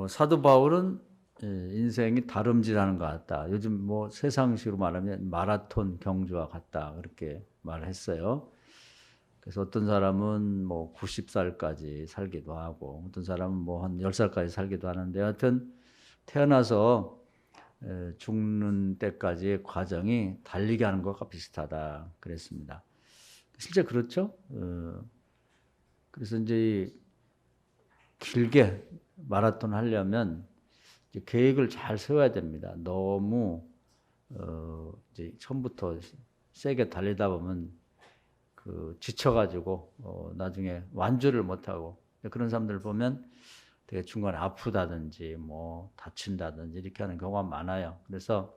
사도 바울은 인생이 다름질하는 것 같다. 요즘 뭐 세상식으로 말하면 마라톤 경주와 같다. 그렇게 말했어요. 그래서 어떤 사람은 뭐 90살까지 살기도 하고 어떤 사람은 뭐 한 10살까지 살기도 하는데 하여튼 태어나서 죽는 때까지의 과정이 달리기 하는 것과 비슷하다. 그랬습니다. 실제 그렇죠? 그래서 이제 길게 마라톤 하려면 이제 계획을 잘 세워야 됩니다. 너무 이제 처음부터 세게 달리다 보면 지쳐가지고 나중에 완주를 못하고 그런 사람들 보면 되게 중간에 아프다든지 뭐 다친다든지 이렇게 하는 경우가 많아요. 그래서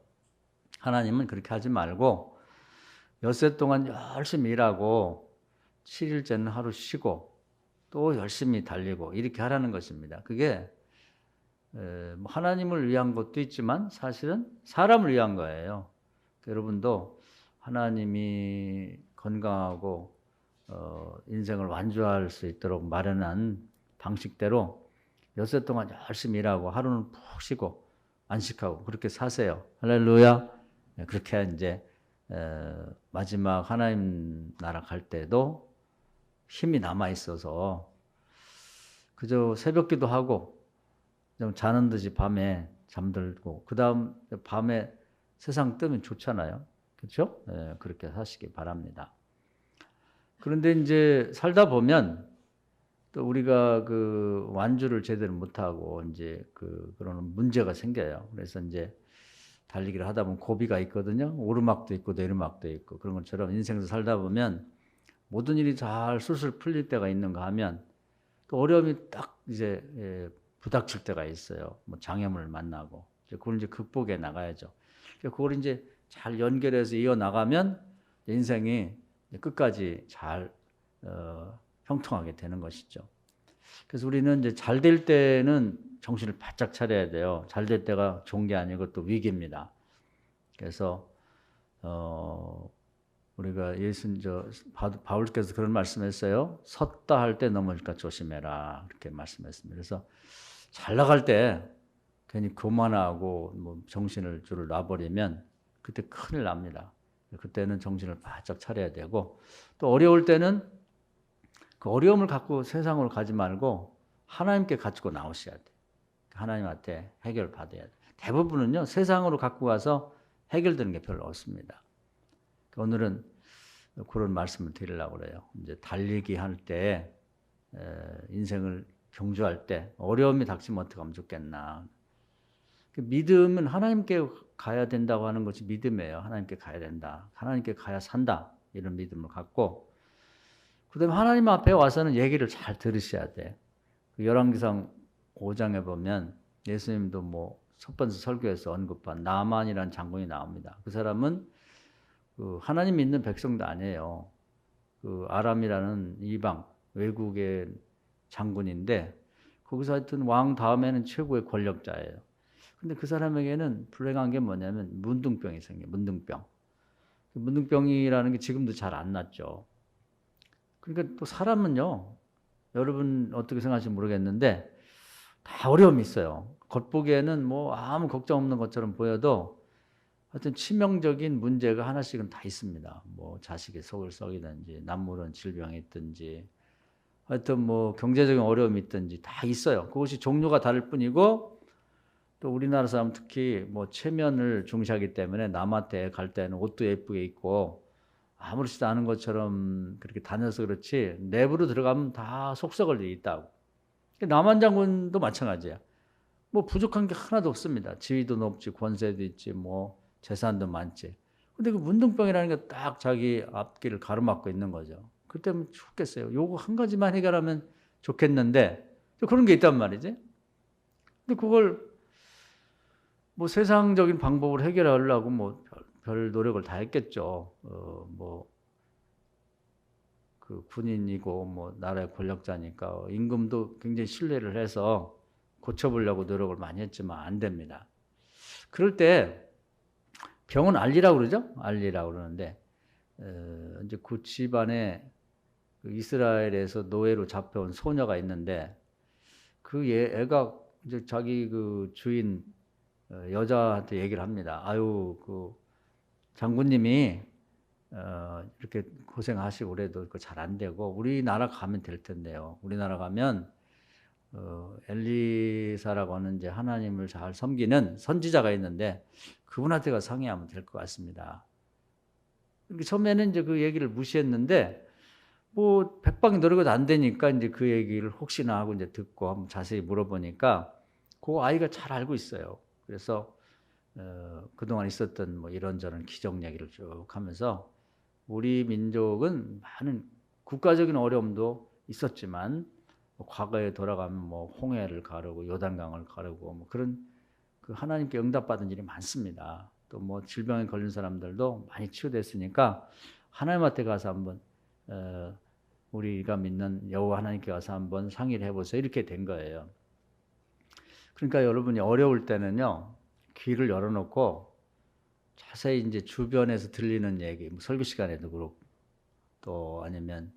하나님은 그렇게 하지 말고 엿새 동안 열심히 일하고 7일째는 하루 쉬고 또 열심히 달리고 이렇게 하라는 것입니다. 그게 하나님을 위한 것도 있지만 사실은 사람을 위한 거예요. 여러분도 하나님이 건강하고 인생을 완주할 수 있도록 마련한 방식대로 엿새 동안 열심히 일하고 하루는 푹 쉬고 안식하고 그렇게 사세요. 할렐루야. 그렇게 이제 마지막 하나님 나라 갈 때도 힘이 남아 있어서 그저 새벽기도 하고 좀 자는 듯이 밤에 잠들고 그 다음 밤에 세상 뜨면 좋잖아요. 그렇죠? 그렇게 사시기 바랍니다. 그런데 이제 살다 보면 또 우리가 그 완주를 제대로 못하고 이제 그런 문제가 생겨요. 그래서 이제 달리기를 하다 보면 고비가 있거든요. 오르막도 있고 내리막도 있고 그런 것처럼 인생에서 살다 보면 모든 일이 잘 술술 풀릴 때가 있는가 하면 또 어려움이 딱 이제 부닥칠 때가 있어요. 뭐 장애물을 만나고 그걸 이제 극복해 나가야죠. 그걸 이제 잘 연결해서 이어 나가면 인생이 끝까지 잘 형통하게 되는 것이죠. 그래서 우리는 이제 잘 될 때는 정신을 바짝 차려야 돼요. 잘 될 때가 좋은 게 아니고 또 위기입니다. 그래서 우리가 바울께서 그런 말씀했어요. 섰다 할 때 넘어질까 조심해라. 이렇게 말씀했습니다. 그래서 잘 나갈 때 괜히 교만하고 뭐 정신을 줄을 놔버리면 그때 큰일 납니다. 그때는 정신을 바짝 차려야 되고 또 어려울 때는 그 어려움을 갖고 세상으로 가지 말고 하나님께 가지고 나오셔야 돼요. 하나님한테 해결 받아야 돼요. 대부분은요 세상으로 갖고 가서 해결되는 게 별로 없습니다. 오늘은 그런 말씀을 드리려고 그래요. 이제 달리기 할 때 인생을 경주할 때 어려움이 닥치면 어떻게 하면 좋겠나. 믿음은 하나님께 가야 된다고 하는 것이 믿음이에요. 하나님께 가야 된다. 하나님께 가야 산다. 이런 믿음을 갖고 그 다음에 하나님 앞에 와서는 얘기를 잘 들으셔야 돼. 열왕기상 5장에 보면 예수님도 뭐 첫 번째 설교에서 언급한 나만이라는 장군이 나옵니다. 그 사람은 하나님 믿는 백성도 아니에요. 아람이라는 이방 외국의 장군인데 거기서 하여튼 왕 다음에는 최고의 권력자예요. 근데 그 사람에게는 불행한 게 뭐냐면 문둥병이 생겨요. 문둥병. 문둥병이라는 게 지금도 잘 안 낫죠. 그러니까 또 사람은요. 여러분 어떻게 생각하실지 모르겠는데 다 어려움이 있어요. 겉보기에는 뭐 아무 걱정 없는 것처럼 보여도 하여튼 치명적인 문제가 하나씩은 다 있습니다. 뭐 자식의 속을 썩이든지 남모른 질병이 있든지 하여튼 뭐 경제적인 어려움이 있든지 다 있어요. 그것이 종류가 다를 뿐이고 또 우리나라 사람 특히 뭐 체면을 중시하기 때문에 남한테 갈 때는 옷도 예쁘게 입고 아무렇지도 않은 것처럼 그렇게 다녀서 그렇지 내부로 들어가면 다 속썩을 일이 있다고. 남한 장군도 마찬가지야. 뭐 부족한 게 하나도 없습니다. 지위도 높지 권세도 있지 뭐 재산도 많지. 근데 그 문둥병이라는 게 딱 자기 앞길을 가로막고 있는 거죠. 그때면 죽겠어요. 요거 한 가지만 해결하면 좋겠는데 그런 게 있단 말이지. 근데 그걸 뭐 세상적인 방법으로 해결하려고 뭐 별 노력을 다 했겠죠. 그 군인이고 뭐 나라의 권력자니까 임금도 굉장히 신뢰를 해서 고쳐보려고 노력을 많이 했지만 안 됩니다. 그럴 때 병은 알리라고 그러죠? 알리라고 그러는데 이제 그 집안에 이스라엘에서 노예로 잡혀온 소녀가 있는데 그 애가 이제 자기 그 주인 여자한테 얘기를 합니다. 아유, 그 장군님이 이렇게 고생하시고 그래도 잘 안 되고 우리나라 가면 될 텐데요. 우리나라 가면 엘리사라고 하는 이제 하나님을 잘 섬기는 선지자가 있는데 그분한테 가 상의하면 될 것 같습니다. 처음에는 이제 그 얘기를 무시했는데 뭐 백방이 노력도 안 되니까 이제 그 얘기를 혹시나 하고 이제 듣고 한번 자세히 물어보니까 그 아이가 잘 알고 있어요. 그래서 그동안 있었던 뭐 이런저런 기적 얘기를 쭉 하면서 우리 민족은 많은 국가적인 어려움도 있었지만 뭐 과거에 돌아가면 뭐 홍해를 가르고 요단강을 가르고 뭐 그런 그 하나님께 응답받은 일이 많습니다. 또 뭐 질병에 걸린 사람들도 많이 치유됐으니까 하나님한테 가서 한번 우리가 믿는 여호와 하나님께 가서 한번 상의를 해보세요. 이렇게 된 거예요. 그러니까 여러분이 어려울 때는요, 귀를 열어놓고 자세히 이제 주변에서 들리는 얘기, 뭐 설교 시간에도 그렇고, 또 아니면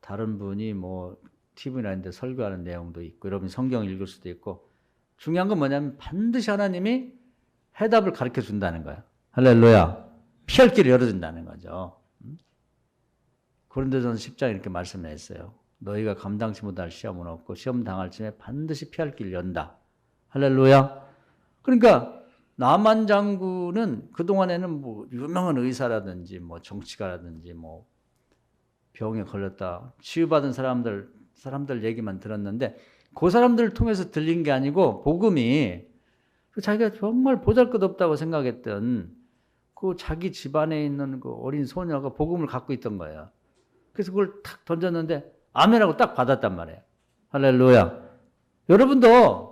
다른 분이 뭐 TV나 이런 데 설교하는 내용도 있고, 여러분 성경 읽을 수도 있고, 중요한 건 뭐냐면 반드시 하나님이 해답을 가르쳐 준다는 거예요. 할렐루야. 피할 길을 열어준다는 거죠. 고린도전서 10장 이렇게 말씀했어요. 너희가 감당치 못할 시험은 없고 시험 당할 쯤에 반드시 피할 길을 연다. 할렐루야. 그러니까 나만 장군은 그동안에는 뭐 유명한 의사라든지 뭐 정치가라든지 뭐 병에 걸렸다 치유받은 사람들 얘기만 들었는데 그 사람들을 통해서 들린 게 아니고 복음이 자기가 정말 보잘것없다고 생각했던 그 자기 집안에 있는 그 어린 소녀가 복음을 갖고 있던 거예요. 그래서 그걸 탁 던졌는데 아멘하고 딱 받았단 말이에요. 할렐루야. 여러분도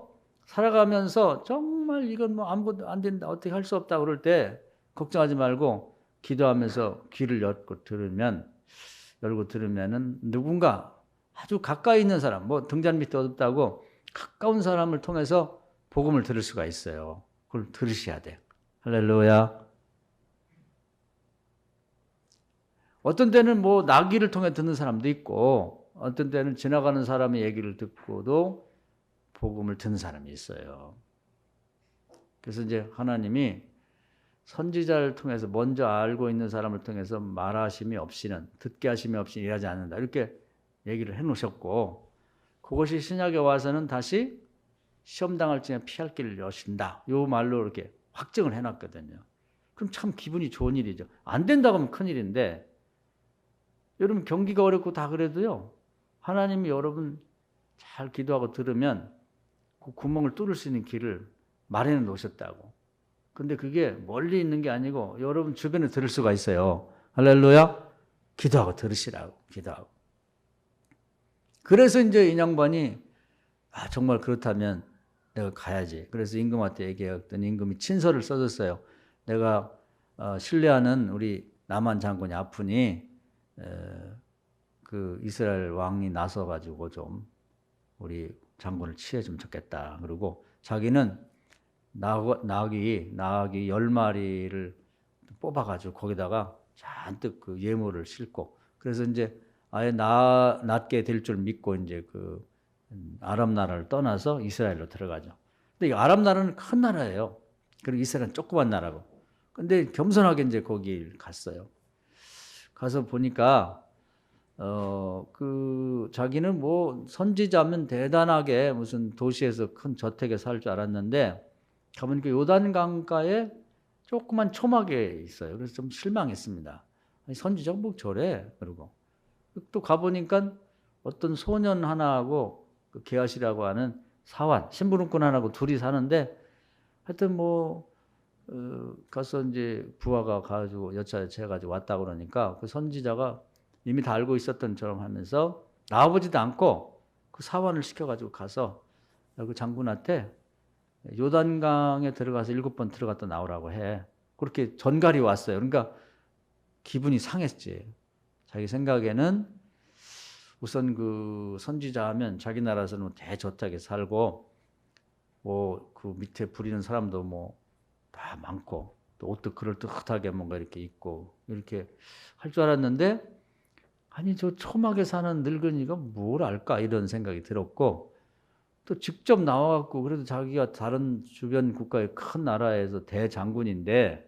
살아가면서 정말 이건 뭐 아무것도 안 된다, 어떻게 할 수 없다 그럴 때 걱정하지 말고 기도하면서 귀를 열고 들으면은 누군가 아주 가까이 있는 사람, 뭐 등잔 밑에 어둡다고 가까운 사람을 통해서 복음을 들을 수가 있어요. 그걸 들으셔야 돼요. 할렐루야. 어떤 때는 뭐 나귀를 통해 듣는 사람도 있고 어떤 때는 지나가는 사람의 얘기를 듣고도 복음을 듣는 사람이 있어요. 그래서 이제 하나님이 선지자를 통해서 먼저 알고 있는 사람을 통해서 말하심이 없이는 듣게 하심이 없이는 일하지 않는다. 이렇게 얘기를 해놓으셨고 그것이 신약에 와서는 다시 시험 당할 즈에 피할 길을 여신다. 이 말로 이렇게 확정을 해놨거든요. 그럼 참 기분이 좋은 일이죠. 안 된다고 하면 큰일인데 여러분 경기가 어렵고 다 그래도요. 하나님이 여러분 잘 기도하고 들으면 그 구멍을 뚫을 수 있는 길을 마련해 놓으셨다고. 근데 그게 멀리 있는 게 아니고 여러분 주변에 들을 수가 있어요. 할렐루야. 기도하고 들으시라고. 기도하고. 그래서 이제 인양반이 정말 그렇다면 내가 가야지. 그래서 임금한테 얘기했더니 임금이 친서를 써줬어요. 내가 신뢰하는 우리 나만 장군이 아프니 그 이스라엘 왕이 나서가지고 좀 우리 장군을 치해주면 좋겠다. 그리고 자기는 나귀 10마리를 뽑아가지고 거기다가 잔뜩 그 예물을 싣고 그래서 이제 아예 낫게 될 줄 믿고 이제 그 아람 나라를 떠나서 이스라엘로 들어가죠. 근데 이 아람 나라는 큰 나라예요. 그리고 이스라엘은 조그만 나라고. 근데 겸손하게 이제 거기 갔어요. 가서 보니까 그 자기는 뭐 선지자면 대단하게 무슨 도시에서 큰 저택에 살 줄 알았는데 가보니까 요단강가에 조그만 초막에 있어요. 그래서 좀 실망했습니다. 아니, 선지자가 뭐 저래? 그러고 또 가보니까 어떤 소년 하나하고 그 게하시라고 하는 사환 신부름꾼 하나하고 둘이 사는데 하여튼 뭐 가서 이제 부하가 가지고 여차여차 해가지고 왔다 그러니까 그 선지자가 이미 다 알고 있었던 처럼 하면서 나와보지도 않고 그 사환을 시켜가지고 가서 그 장군한테 요단강에 들어가서 7번 들어갔다 나오라고 해. 그렇게 전갈이 왔어요. 그러니까 기분이 상했지. 자기 생각에는 우선 그 선지자 하면 자기 나라에서는 대저택에 살고 뭐 그 밑에 부리는 사람도 뭐 다 많고 또 옷도 그럴듯하게 뭔가 이렇게 입고 이렇게 할 줄 알았는데 아니 저 초막에 사는 늙은이가 뭘 알까 이런 생각이 들었고 또 직접 나와갖고 그래도 자기가 다른 주변 국가의 큰 나라에서 대장군인데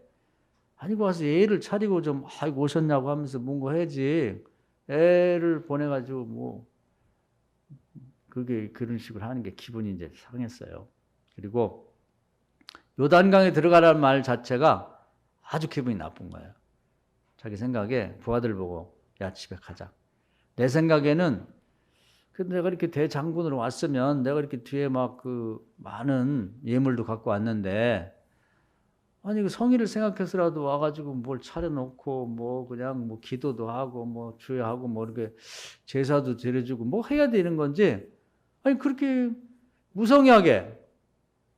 아니고 와서 예의를 차리고 좀 아이고 오셨냐고 하면서 뭔가 해야지 애를 보내가지고 뭐 그게 그런 식으로 하는 게 기분이 이제 상했어요. 그리고 요단강에 들어가라는 말 자체가 아주 기분이 나쁜 거예요. 자기 생각에 부하들 보고 야 집에 가자. 내 생각에는 내가 이렇게 대장군으로 왔으면 내가 이렇게 뒤에 막 그 많은 예물도 갖고 왔는데 아니 그 성의를 생각해서라도 와가지고 뭘 차려놓고 뭐 그냥 뭐 기도도 하고 뭐 주여하고 뭐 이렇게 제사도 드려주고 뭐 해야 되는 건지 아니 그렇게 무성의하게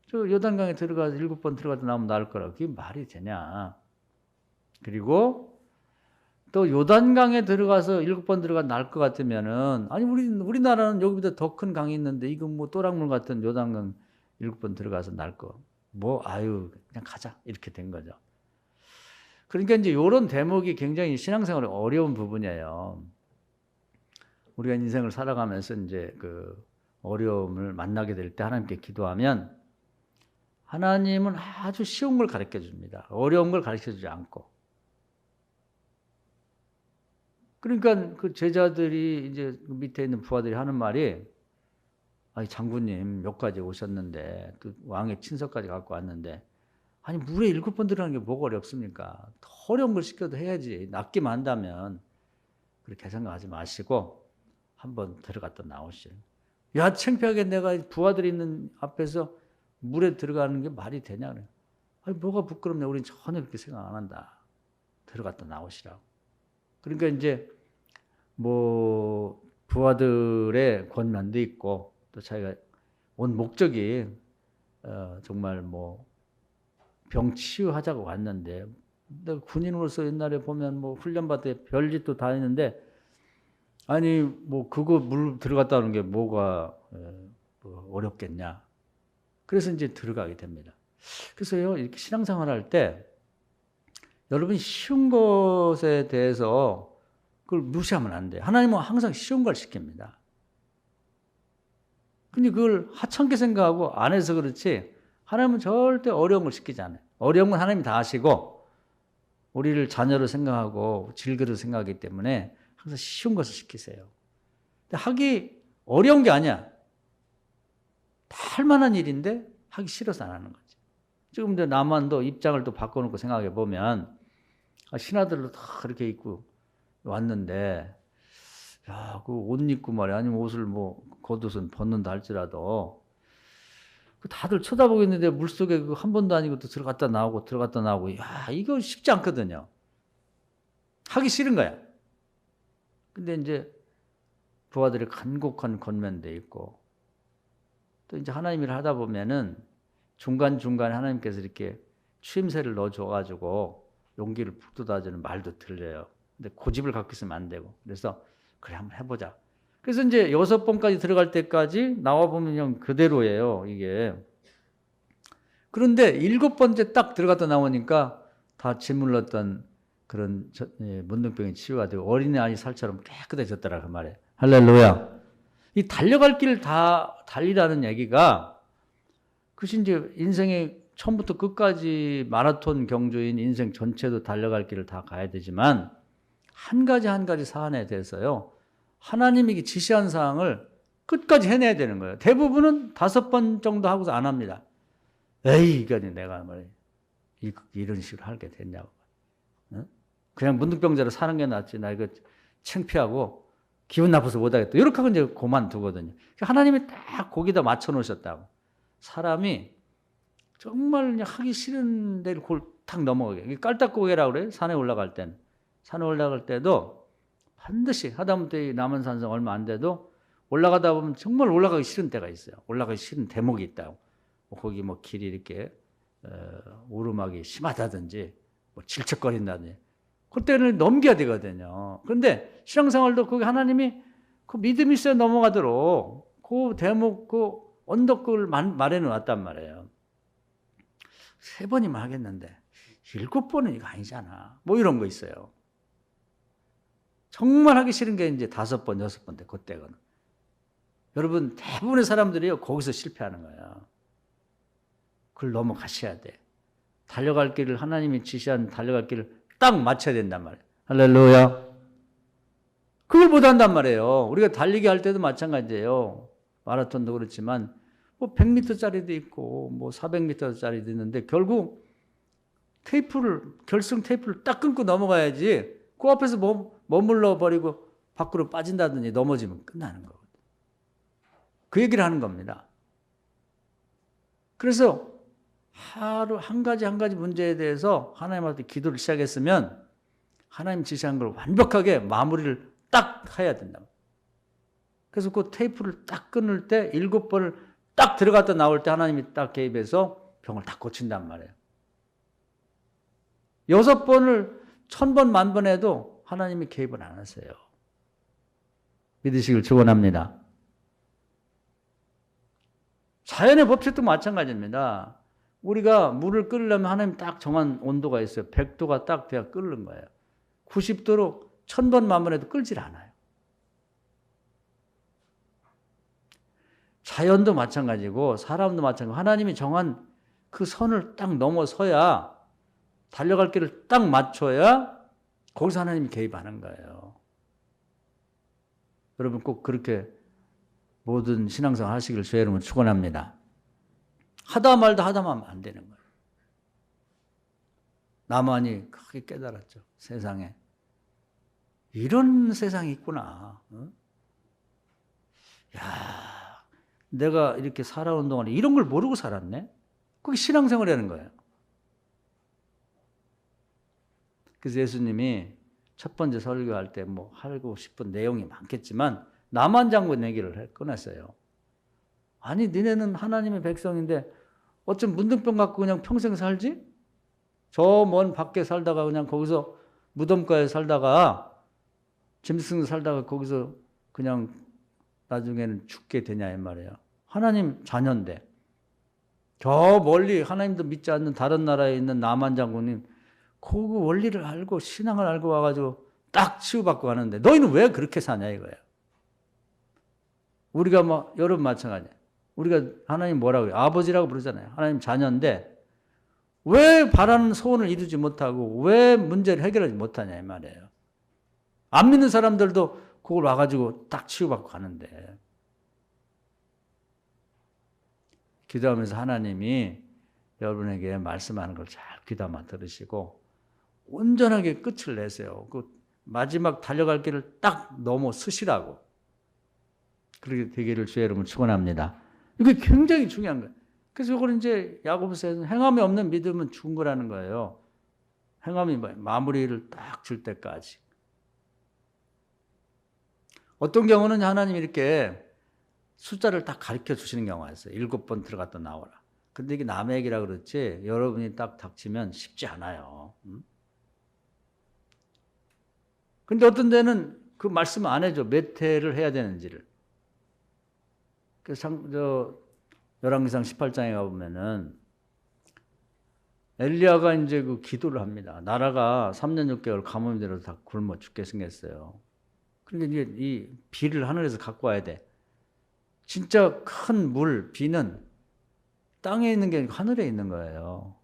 저 요단강에 들어가서 7번 들어가서 나오면 나을 거라 그게 말이 되냐. 그리고 또 요단강에 들어가서 7번 들어가 나을 것 같으면은 아니 우리나라는 여기보다 더 큰 강이 있는데 이거 뭐 또랑물 같은 요단강 7번 들어가서 나을 거. 뭐 아유 그냥 가자 이렇게 된 거죠. 그러니까 이제 이런 대목이 굉장히 신앙생활에 어려운 부분이에요. 우리가 인생을 살아가면서 이제 그 어려움을 만나게 될 때 하나님께 기도하면 하나님은 아주 쉬운 걸 가르쳐 줍니다. 어려운 걸 가르쳐 주지 않고. 그러니까 그 제자들이 이제 밑에 있는 부하들이 하는 말이 아니 장군님 몇 가지 오셨는데 또 왕의 친서까지 갖고 왔는데 아니 물에 7번 들어가는 게 뭐가 어렵습니까? 더 어려운 걸 시켜도 해야지. 낫기만 한다면 그렇게 생각하지 마시고 한번 들어갔다 나오시오. 야 창피하게 내가 부하들이 있는 앞에서 물에 들어가는 게 말이 되냐 그래. 아니 뭐가 부끄럽냐. 우린 전혀 그렇게 생각 안 한다. 들어갔다 나오시라고. 그러니까 이제 뭐 부하들의 권면도 있고 또 자기가 온 목적이 정말 뭐 병 치유하자고 왔는데 내가 군인으로서 옛날에 보면 뭐 훈련받을 별짓도 다 했는데 아니 뭐 그거 물 들어갔다 오는 게 뭐가 뭐 어렵겠냐. 그래서 이제 들어가게 됩니다. 그래서요 이렇게 신앙생활 할 때 여러분이 쉬운 것에 대해서 그걸 무시하면 안 돼요. 하나님은 항상 쉬운 걸 시킵니다. 근데 그걸 하찮게 생각하고 안 해서 그렇지 하나님은 절대 어려운 걸 시키지 않아요. 어려운 건 하나님이 다 하시고 우리를 자녀로 생각하고 질그릇 생각하기 때문에 항상 쉬운 것을 시키세요. 근데 하기 어려운 게 아니야. 다 할 만한 일인데 하기 싫어서 안 하는 거지. 지금 이제 남한도 입장을 또 바꿔놓고 생각해 보면 신하들로 다 그렇게 입고 왔는데 야, 그 옷 입고 말이야. 아니면 옷을 뭐 겉옷은 벗는다 할지라도 다들 쳐다보고 있는데 물속에 그 한 번도 아니고 또 들어갔다 나오고 야, 이거 쉽지 않거든요. 하기 싫은 거야. 근데 이제 부하들의 간곡한 권면도 있고 또 이제 하나님 일을 하다 보면은 중간중간에 하나님께서 이렇게 추임새를 넣어줘가지고 용기를 북돋아주는 말도 들려요. 근데 고집을 갖고 있으면 안 되고. 그래서 그래 한번 해보자. 그래서 이제 6번까지 들어갈 때까지 나와보면 그냥 그대로예요. 이게. 그런데 7번째 딱 들어갔다 나오니까 다 짓물렀던 그런 문둥병이 치유가 되고 어린아이 살처럼 깨끗해졌더라 그 말이에요. 할렐루야. 이 달려갈 길을 다 달리라는 얘기가 그것이 이제 인생의 처음부터 끝까지 마라톤 경주인 인생 전체도 달려갈 길을 다 가야 되지만 한 가지 한 가지 사안에 대해서요. 하나님이 지시한 사항을 끝까지 해내야 되는 거예요. 대부분은 5번 정도 하고서 안 합니다. 에이, 이거 내가 뭐 이런 식으로 하게 됐냐고. 그냥 문득병자로 사는 게 낫지. 나 이거 창피하고 기분 나빠서 못하겠다. 이렇게 하고 이제 그만두거든요. 하나님이 딱 거기다 맞춰 놓으셨다고. 사람이 정말 그냥 하기 싫은 데를 골탁 넘어가게. 깔딱고개라고 그래요. 산에 올라갈 때는. 산에 올라갈 때도 반드시 하다못해 남은 산성 얼마 안 돼도 올라가다 보면 정말 올라가기 싫은 때가 있어요. 올라가기 싫은 대목이 있다고. 거기 뭐 길이 이렇게 오르막이 심하다든지 뭐 질척거린다든지 그때는 넘겨야 되거든요. 그런데 신앙생활도 거기 하나님이 그 믿음이 있어야 넘어가도록 그 대목 그 언덕을 마련해 놨단 말이에요. 3번이면 하겠는데 7번은 이거 아니잖아. 뭐 이런 거 있어요. 정말 하기 싫은 게 이제 5번, 6번 때 그때거든. 여러분 대부분의 사람들이요 거기서 실패하는 거예요. 그걸 넘어가셔야 돼. 달려갈 길을 하나님이 지시한 달려갈 길을 딱 맞춰야 된단 말이에요. 할렐루야. 그걸 못 한단 말이에요. 우리가 달리기 할 때도 마찬가지예요. 마라톤도 그렇지만 뭐 100m짜리도 있고 뭐 400m짜리도 있는데 결국 결승 테이프를 딱 끊고 넘어가야지 그 앞에서 머물러 버리고 밖으로 빠진다든지 넘어지면 끝나는 거거든요. 그 얘기를 하는 겁니다. 그래서 하루 한 가지 문제에 대해서 하나님한테 기도를 시작했으면 하나님 지시한 걸 완벽하게 마무리를 딱 해야 된다. 그래서 그 테이프를 딱 끊을 때 7번을 딱 들어갔다 나올 때 하나님이 딱 개입해서 병을 딱 고친단 말이에요. 6번을 1000번 만번 해도 하나님이 개입을 안 하세요. 믿으시길 축원합니다. 자연의 법칙도 마찬가지입니다. 우리가 물을 끓이려면 하나님 딱 정한 온도가 있어요. 100도가 딱 돼야 끓는 거예요. 90도로 1000번 만번 해도 끓질 않아요. 자연도 마찬가지고 사람도 마찬가지고 하나님이 정한 그 선을 딱 넘어서야 달려갈 길을 딱 맞춰야 거기서 하나님이 개입하는 거예요. 여러분 꼭 그렇게 모든 신앙생활 하시길 주의 이름으로 축원합니다. 하다 말다 하면 안 되는 거예요. 나만이 크게 깨달았죠. 세상에 이런 세상이 있구나. 야, 내가 이렇게 살아온 동안에 이런 걸 모르고 살았네. 그게 신앙생활이라는 거예요. 그래서 예수님이 첫 번째 설교할 때 뭐 하고 싶은 내용이 많겠지만 남한장군 얘기를 꺼냈어요. 아니 니네는 하나님의 백성인데 어쩜 문둥병 갖고 그냥 평생 살지? 저 먼 밖에 살다가 그냥 거기서 무덤가에 살다가 짐승 살다가 거기서 그냥 나중에는 죽게 되냐 이 말이에요. 하나님 자녀인데 저 멀리 하나님도 믿지 않는 다른 나라에 있는 남한 장군님 그 원리를 알고 신앙을 알고 와가지고 딱 치유받고 가는데 너희는 왜 그렇게 사냐 이거예요. 우리가 뭐 여러분 마찬가지예요. 우리가 하나님 뭐라고 해요? 아버지라고 부르잖아요. 하나님 자녀인데 왜 바라는 소원을 이루지 못하고 왜 문제를 해결하지 못하냐 이 말이에요. 안 믿는 사람들도 그걸 와가지고 딱 치유받고 가는데 기도하면서 하나님이 여러분에게 말씀하는 걸 잘 귀담아 들으시고 온전하게 끝을 내세요. 그 마지막 달려갈 길을 딱 넘어 서시라고. 그렇게 되기를 주의 이름으로 축원합니다. 이게 굉장히 중요한 거예요. 그래서 이걸 이제 야고보서에서는 행함이 없는 믿음은 죽은 거라는 거예요. 행함이 뭐예요? 마무리를 딱 줄 때까지. 어떤 경우는 하나님이 이렇게 숫자를 딱 가르쳐 주시는 경우가 있어요. 7번 들어갔다 나오라. 근데 이게 남의 얘기라 그렇지 여러분이 딱 닥치면 쉽지 않아요. 근데 어떤 데는 그 말씀 안 해줘. 몇 회를 해야 되는지를. 그래서 열왕기상 18장에 가보면은 엘리야가 이제 그 기도를 합니다. 나라가 3년 6개월 가뭄이 들어서 다 굶어 죽게 생겼어요. 그러니까 이제 이 비를 하늘에서 갖고 와야 돼. 진짜 큰 물, 비는 땅에 있는 게 아니고 하늘에 있는 거예요.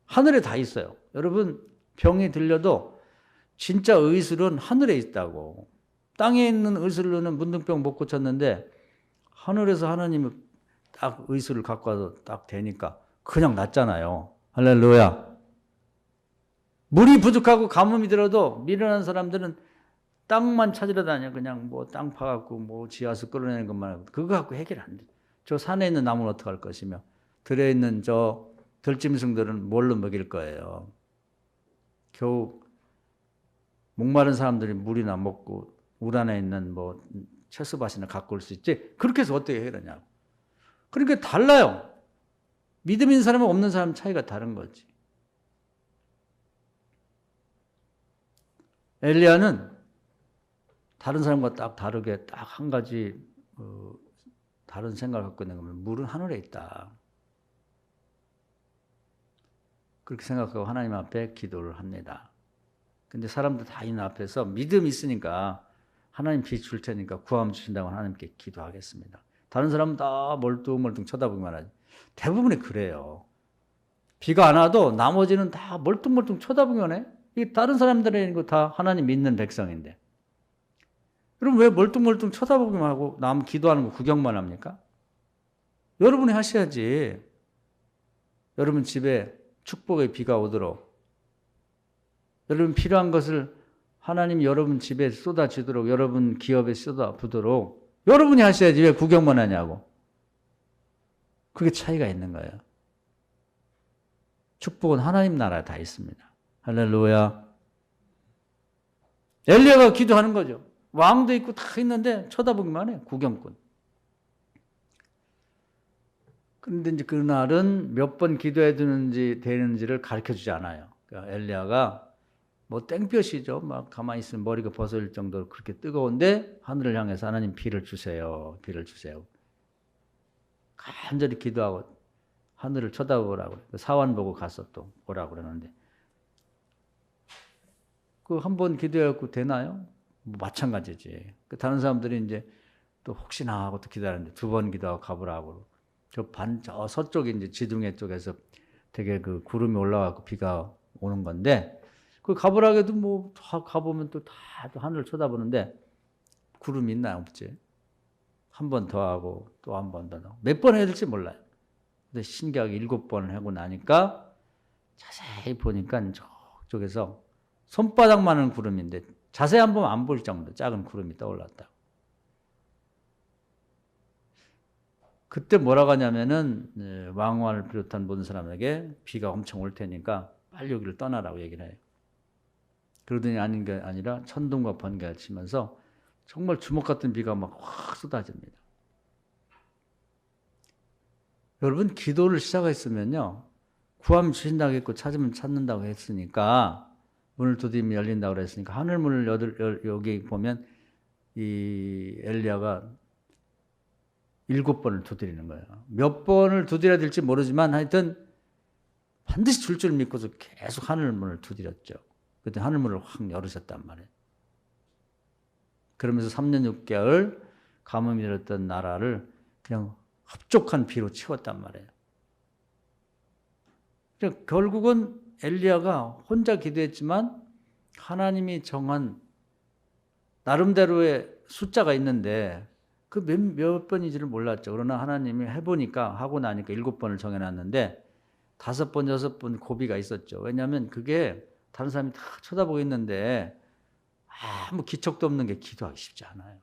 하늘에 다 있어요. 여러분 병이 들려도 진짜 의술은 하늘에 있다고. 땅에 있는 의술로는 문둥병 못 고쳤는데 하늘에서 하나님이 딱 의술을 갖고 와서 딱 대니까 그냥 낫잖아요. 할렐루야. 물이 부족하고 가뭄이 들어도 미련한 사람들은 땅만 찾으러 다녀. 그냥 뭐 땅 파갖고 뭐 지하수 끌어내는 것만 하고 그거 갖고 해결 안 돼. 저 산에 있는 나무는 어떡할 것이며 들에 있는 저 들짐승들은 뭘로 먹일 거예요. 겨우 목마른 사람들이 물이나 먹고 물 안에 있는 뭐 채소밭이나 갖고 올 수 있지. 그렇게 해서 어떻게 해결하냐고. 그러니까 달라요. 믿음 있는 사람과 없는 사람 차이가 다른 거지. 엘리야는 다른 사람과 딱 다르게 딱 한 가지 다른 생각을 갖고 있는 거면 물은 하늘에 있다. 그렇게 생각하고 하나님 앞에 기도를 합니다. 근데 사람들 다 있는 앞에서 믿음이 있으니까 하나님 비 줄 테니까 구하면 주신다고 하나님께 기도하겠습니다. 다른 사람은 다 멀뚱멀뚱 쳐다보기만 하지. 대부분이 그래요. 비가 안 와도 나머지는 다 멀뚱멀뚱 쳐다보기만 해. 이 다른 사람들은 이거 다 하나님 믿는 백성인데. 그럼 왜 멀뚱멀뚱 쳐다보기만 하고 남 기도하는 거 구경만 합니까? 여러분이 하셔야지. 여러분 집에 축복의 비가 오도록, 여러분 필요한 것을 하나님 여러분 집에 쏟아지도록, 여러분 기업에 쏟아부도록 여러분이 하셔야지 왜 구경만 하냐고. 그게 차이가 있는 거예요. 축복은 하나님 나라에 다 있습니다. 할렐루야. 엘리야가 기도하는 거죠. 왕도 있고 다 있는데 쳐다보기만 해. 구경꾼. 그런데 이제 그날은 몇 번 기도해야 되는지를 가르쳐 주지 않아요. 그러니까 엘리야가 뭐 땡볕이죠. 막 가만히 있으면 머리가 벗어질 정도로 그렇게 뜨거운데 하늘을 향해서 하나님 비를 주세요. 비를 주세요. 간절히 기도하고 하늘을 쳐다보라고. 사환 보고 가서 또 보라고 그러는데 그 한 번 기도해갖고 되나요? 뭐 마찬가지지. 다른 사람들이 이제 또 혹시나 하고 또 기다리는데 두 번 기도하고 가보라고. 저 서쪽에 이제 지둥해 쪽에서 되게 그 구름이 올라가고 비가 오는 건데 그 가보라게도 뭐 가보면 또 다 또 하늘을 쳐다보는데 구름이 있나 없지. 한 번 더 하고 또 한 번 더 하고 몇 번 해야 될지 몰라요. 근데 신기하게 7번을 하고 나니까 자세히 보니까 저쪽에서 손바닥만한 구름인데 자세히 한 번 안 보일 정도 작은 구름이 떠올랐다. 그때 뭐라고 하냐면은 왕관을 비롯한 모든 사람에게 비가 엄청 올 테니까 빨리 여기를 떠나라고 얘기를 해요. 그러더니 아닌 게 아니라 천둥과 번개가 치면서 정말 주먹 같은 비가 막 확 쏟아집니다. 여러분 기도를 시작했으면요. 구하면 주신다고 했고 찾으면 찾는다고 했으니까 문을 두드리면 열린다고 그랬으니까 하늘문을 여기 보면 이 엘리야가 7번을 두드리는 거예요. 몇 번을 두드려야 될지 모르지만 하여튼 반드시 줄 줄 믿고서 계속 하늘문을 두드렸죠. 그때 하늘문을 확 열으셨단 말이에요. 그러면서 3년 6개월 가뭄이 들었던 나라를 그냥 흡족한 비로 채웠단 말이에요. 그러니까 결국은 엘리야가 혼자 기도했지만 하나님이 정한 나름대로의 숫자가 있는데 그 몇 번인지를 몰랐죠. 그러나 하나님이 해보니까 하고 나니까 7번을 정해놨는데 5번, 6번 고비가 있었죠. 왜냐하면 그게 다른 사람이 다 쳐다보고 있는데 아무 기척도 없는 게 기도하기 쉽지 않아요.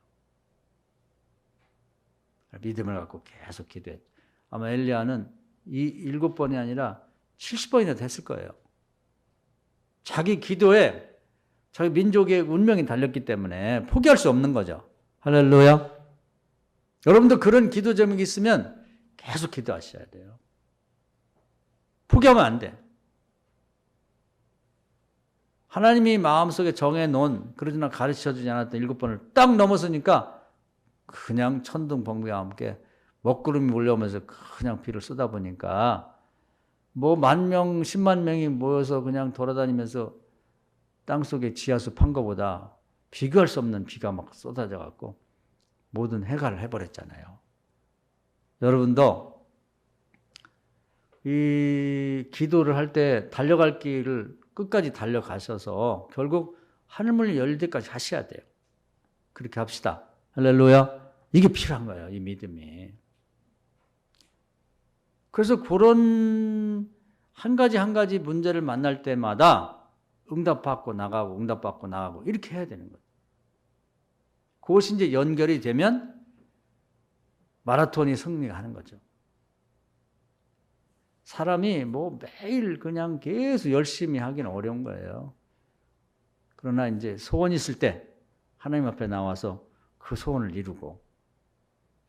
믿음을 갖고 계속 기도했죠. 아마 엘리야는 이 7번이 아니라 70번이나 됐을 거예요. 자기 기도에 자기 민족의 운명이 달렸기 때문에 포기할 수 없는 거죠. 할렐루야. 여러분도 그런 기도 제목이 있으면 계속 기도하셔야 돼요. 포기하면 안 돼. 하나님이 마음속에 정해놓은 그러지나 가르쳐주지 않았던 7번을 딱 넘어서니까 그냥 천둥 번개와 함께 먹구름이 몰려오면서 그냥 비를 쏟아보니까 뭐 10,000명, 10만 명이 모여서 그냥 돌아다니면서 땅속에 지하수 판 거보다 비교할 수 없는 비가 막 쏟아져 갖고 모든 해가를 해버렸잖아요. 여러분도 이 기도를 할 때 달려갈 길을 끝까지 달려가셔서 결국 하늘문이 열릴 때까지 하셔야 돼요. 그렇게 합시다. 할렐루야. 이게 필요한 거예요. 이 믿음이. 그래서 그런 한 가지 문제를 만날 때마다 응답받고 나가고 이렇게 해야 되는 거예요. 그것이 이제 연결이 되면 마라톤이 승리하는 거죠. 사람이 뭐 매일 그냥 계속 열심히 하기는 어려운 거예요. 그러나 이제 소원이 있을 때 하나님 앞에 나와서 그 소원을 이루고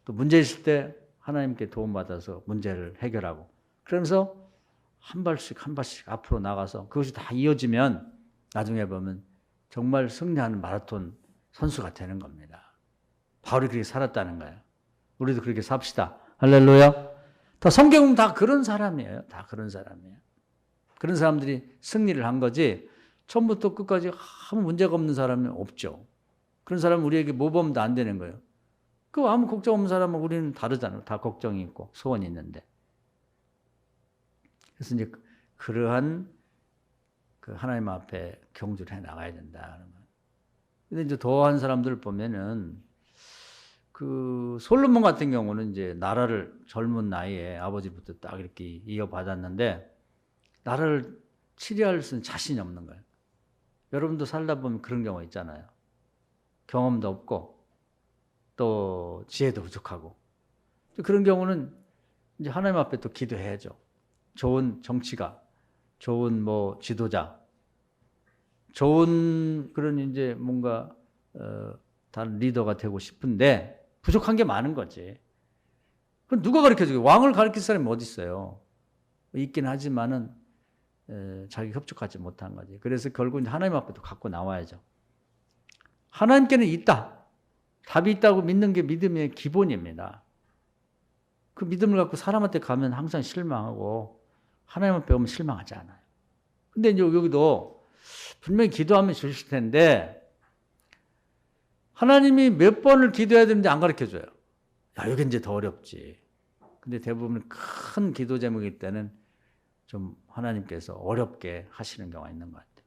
또 문제 있을 때 하나님께 도움받아서 문제를 해결하고 그러면서 한 발씩 앞으로 나가서 그것이 다 이어지면 나중에 보면 정말 승리하는 마라톤 선수가 되는 겁니다. 바울이 그렇게 살았다는 거예요. 우리도 그렇게 삽시다. 할렐루야. 다 성경은 다 그런 사람이에요. 다 그런 사람이에요. 그런 사람들이 승리를 한 거지 처음부터 끝까지 아무 문제가 없는 사람은 없죠. 그런 사람은 우리에게 모범도 안 되는 거예요. 그 아무 걱정 없는 사람은 우리는 다르잖아요. 다 걱정이 있고 소원이 있는데. 그래서 이제 그러한 그 하나님 앞에 경주를 해 나가야 된다. 근데 이제 더한 사람들 보면은 그 솔로몬 같은 경우는 이제 나라를 젊은 나이에 아버지부터 딱 이렇게 이어받았는데 나라를 치리할 수 있는 자신이 없는 거예요. 여러분도 살다 보면 그런 경우 있잖아요. 경험도 없고 또 지혜도 부족하고 그런 경우는 이제 하나님 앞에 또 기도해야죠. 좋은 정치가, 좋은 뭐 지도자, 좋은 그런 이제 뭔가 다른 리더가 되고 싶은데 부족한 게 많은 거지. 그럼 누가 가르쳐줘요? 왕을 가르칠 사람이 어디 있어요? 있긴 하지만은 자기 협족하지 못한 거지. 그래서 결국 하나님 앞에도 갖고 나와야죠. 하나님께는 있다. 답이 있다고 믿는 게 믿음의 기본입니다. 그 믿음을 갖고 사람한테 가면 항상 실망하고 하나님 앞에 오면 실망하지 않아요. 근데 이제 여기도 분명히 기도하면 주실 텐데 하나님이 몇 번을 기도해야 되는지 안 가르쳐줘요. 야, 여기 이제 더 어렵지. 근데 대부분 큰 기도 제목일 때는 좀 하나님께서 어렵게 하시는 경우가 있는 것 같아요.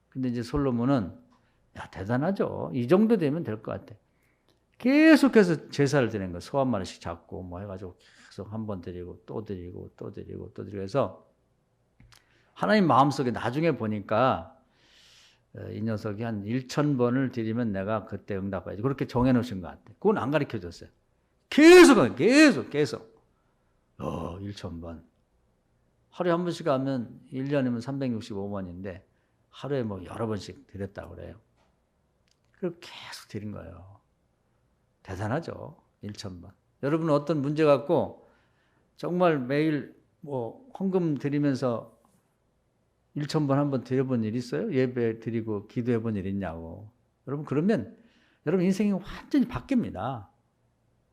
근데 이제 솔로몬은 야, 대단하죠. 이 정도 되면 될 것 같아. 계속해서 제사를 드리는 거예요. 소 한 마리씩 잡고 뭐 해가지고 계속 한 번 드리고 또 드리고 또 드리고 또 드리고 해서 하나님 마음속에 나중에 보니까 이 녀석이 한 1,000번을 드리면 내가 그때 응답하지. 그렇게 정해놓으신 것 같아. 그건 안 가르쳐줬어요. 계속 1,000번. 하루에 한 번씩 하면 1년이면 365번인데 하루에 뭐 여러 번씩 드렸다고 그래요. 그리고 계속 드린 거예요. 대단하죠. 1,000번. 여러분은 어떤 문제 갖고 정말 매일 뭐 헌금 드리면서 1,000번 한번 드려본 일 있어요? 예배 드리고 기도해 본 일 있냐고. 여러분 그러면 여러분 인생이 완전히 바뀝니다.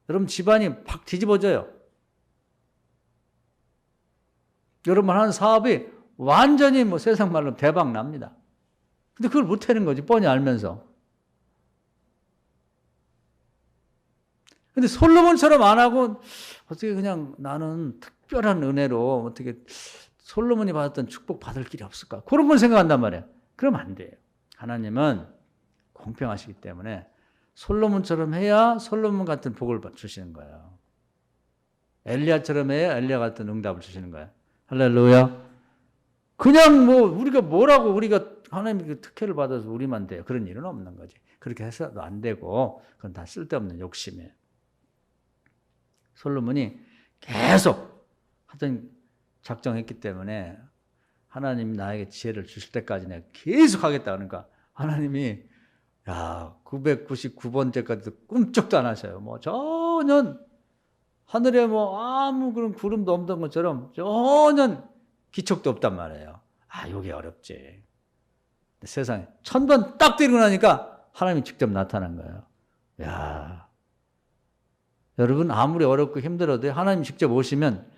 여러분 집안이 팍 뒤집어져요. 여러분 하는 사업이 완전히 뭐 세상 말로 대박 납니다. 근데 그걸 못 하는 거지, 뻔히 알면서. 근데 솔로몬처럼 안 하고 어떻게 그냥 나는 특별한 은혜로 어떻게 솔로몬이 받았던 축복 받을 길이 없을까? 그런 걸 생각한단 말이에요. 그러면 안 돼요. 하나님은 공평하시기 때문에 솔로몬처럼 해야 솔로몬 같은 복을 주시는 거예요. 엘리야처럼 해야 엘리야 같은 응답을 주시는 거예요. 할렐루야. 그냥 뭐 우리가 뭐라고 우리가 하나님께 특혜를 받아서 우리만 돼요. 그런 일은 없는 거지. 그렇게 해서도 안 되고 그건 다 쓸데없는 욕심이에요. 솔로몬이 계속 하던 작정했기 때문에 하나님이 나에게 지혜를 주실 때까지 내가 계속 하겠다. 그러니까 하나님이 999번째까지도 꿈쩍도 안 하셔요. 뭐 전혀 하늘에 뭐 아무 그런 구름도 없던 것처럼 전혀 기척도 없단 말이에요. 이게 어렵지. 세상에 1,000번 딱 드리고 나니까 하나님이 직접 나타난 거예요. 여러분 아무리 어렵고 힘들어도 하나님 직접 오시면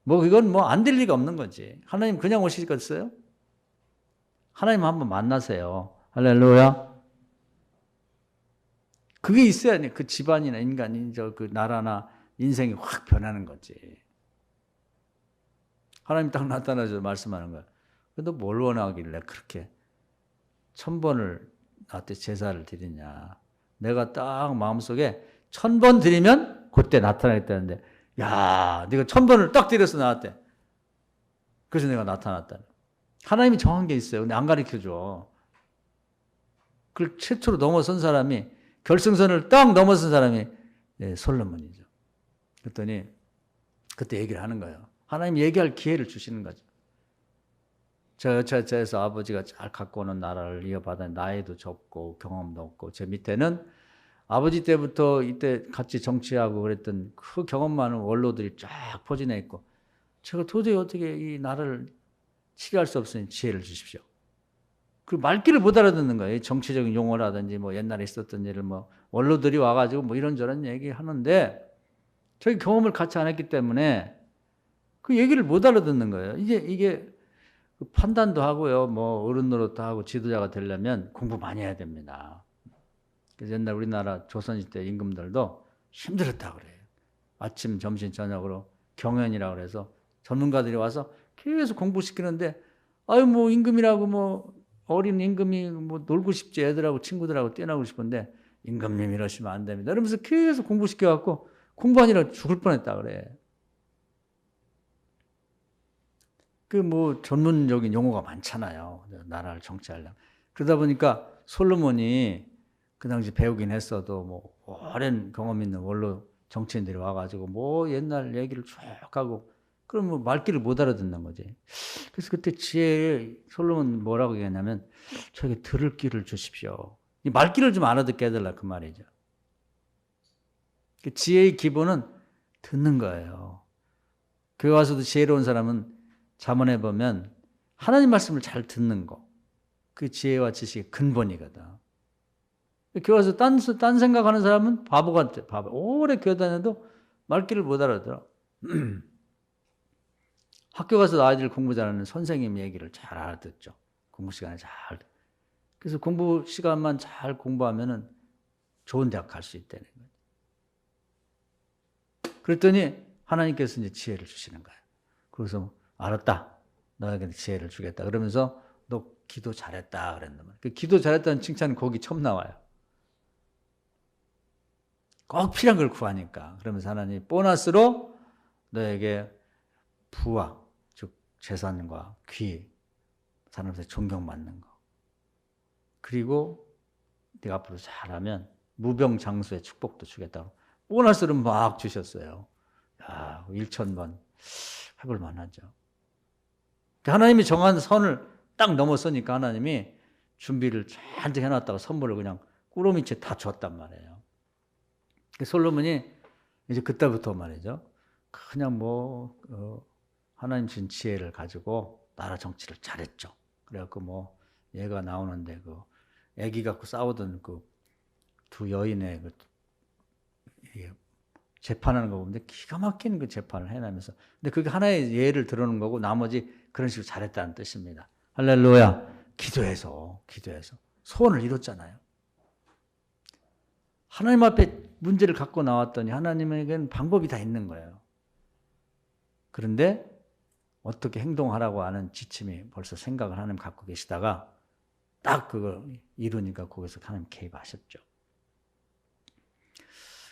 뭐 이건 뭐 안 될 리가 없는 거지. 하나님 그냥 오시겠어요? 하나님 한번 만나세요. 할렐루야. 그게 있어야 그 집안이나 인간이 그 나라나 인생이 확 변하는 거지. 하나님 딱 나타나서 말씀하는 거야. 너 뭘 원하길래 그렇게 1,000번을 나한테 제사를 드리냐. 내가 딱 마음속에 1,000번 드리면 그때 나타나겠다는데 네가 1,000번을 딱 드려서 나한테. 그래서 내가 나타났다. 하나님이 정한 게 있어요. 근데 안 가르쳐줘. 그걸 최초로 넘어선 사람이 결승선을 딱 넘어선 사람이 솔로몬이죠. 그랬더니 그때 얘기를 하는 거예요. 하나님 얘기할 기회를 주시는 거죠. 저에서 아버지가 잘 갖고 오는 나라를 이어받아 나이도 적고 경험도 없고 제 밑에는 아버지 때부터 이때 같이 정치하고 그랬던 그 경험 많은 원로들이 쫙 포진해 있고 제가 도저히 어떻게 이 나라를 치료할 수 없으니 지혜를 주십시오. 그 말귀를 못 알아듣는 거예요. 정치적인 용어라든지 뭐 옛날에 있었던 일을 뭐 원로들이 와가지고 뭐 이런저런 얘기 하는데 저희 경험을 같이 안 했기 때문에 그 얘기를 못 알아듣는 거예요. 이게 판단도 하고요. 뭐 어른 노릇도 하고 지도자가 되려면 공부 많이 해야 됩니다. 그래서 옛날 우리나라 조선시대 임금들도 힘들었다 그래요. 아침, 점심, 저녁으로 경연이라고 그래서 전문가들이 와서 계속 공부시키는데 아유 뭐 임금이라고 뭐 어린 임금이 뭐 놀고 싶지 애들하고 친구들하고 뛰어나고 싶은데 임금님 이러시면 안 됩니다. 이러면서 계속 공부시켜갖고 공부하느라 죽을 뻔했다 그래. 그 뭐 전문적인 용어가 많잖아요. 나라를 정치하려면. 그러다 보니까 솔로몬이 그 당시 배우긴 했어도 뭐 오랜 경험 있는 원로 정치인들이 와가지고 뭐 옛날 얘기를 쭉 하고 그럼 뭐 말귀를 못 알아듣는 거지. 그래서 그때 지혜에 솔로몬 뭐라고 얘기했냐면 저에게 들을 귀를 주십시오. 이 말귀를 좀 알아듣게 해달라 그 말이죠. 그 지혜의 기본은 듣는 거예요. 교회 와서도 지혜로운 사람은 잠언해 보면 하나님 말씀을 잘 듣는 거. 그 지혜와 지식의 근본이거든. 교회 와서 딴 생각하는 사람은 바보 같아. 바보. 오래 교회 다녀도 말귀를 못 알아들어. 학교 가서 아이들 공부 잘하는 선생님 얘기를 잘 알아듣죠. 공부 시간에 잘. 그래서 공부 시간만 잘 공부하면은 좋은 대학 갈 수 있다는 거예요. 그랬더니 하나님께서 이제 지혜를 주시는 거예요. 그래서 알았다. 너에게 지혜를 주겠다. 그러면서 너 기도 잘했다 그랬단 말이에요. 그 기도 잘했다는 칭찬은 거기 처음 나와요. 꼭 필요한 걸 구하니까. 그러면서 하나님 보너스로 너에게 부와 즉 재산과 귀, 사람한테 존경받는 거. 그리고 네가 앞으로 잘하면 무병장수의 축복도 주겠다고. 보너스를 막 주셨어요. 야, 1,000번 해볼 만하죠. 하나님이 정한 선을 딱 넘어서니까 하나님이 준비를 잔뜩 해놨다가 선물을 그냥 꾸러미채 다 줬단 말이에요. 솔로몬이 이제 그때부터 말이죠. 그냥 뭐 하나님 준 지혜를 가지고 나라 정치를 잘했죠. 그래갖고 뭐 얘가 나오는데 그 애기 갖고 싸우던 그 두 여인의 그 재판하는 거 보면 기가 막힌 그 재판을 해내면서 근데 그게 하나의 예를 들어놓은 거고 나머지 그런 식으로 잘했다는 뜻입니다. 할렐루야. 기도해서 소원을 이뤘잖아요. 하나님 앞에 문제를 갖고 나왔더니 하나님에게는 방법이 다 있는 거예요. 그런데 어떻게 행동하라고 하는 지침이 벌써 생각을 하나님 갖고 계시다가 딱 그걸 이루니까 거기서 하나님 개입하셨죠.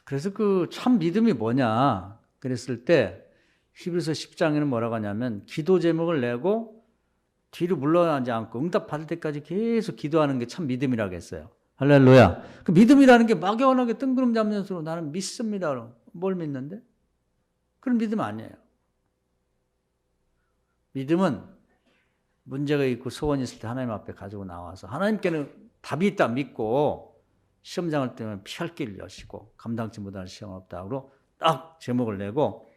그래서 그 참 믿음이 뭐냐 그랬을 때 히브리서 10장에는 뭐라고 하냐면 기도 제목을 내고 뒤로 물러나지 않고 응답 받을 때까지 계속 기도하는 게 참 믿음이라고 했어요. 할렐루야. 그 믿음이라는 게 막연하게 뜬구름 잡는 수로 나는 믿습니다. 뭘 믿는데? 그런 믿음 아니에요. 믿음은 문제가 있고 소원이 있을 때 하나님 앞에 가지고 나와서 하나님께는 답이 있다 믿고 시험장을 때문에 피할 길을 여시고 감당치 못할 시험은 없다고 딱 제목을 내고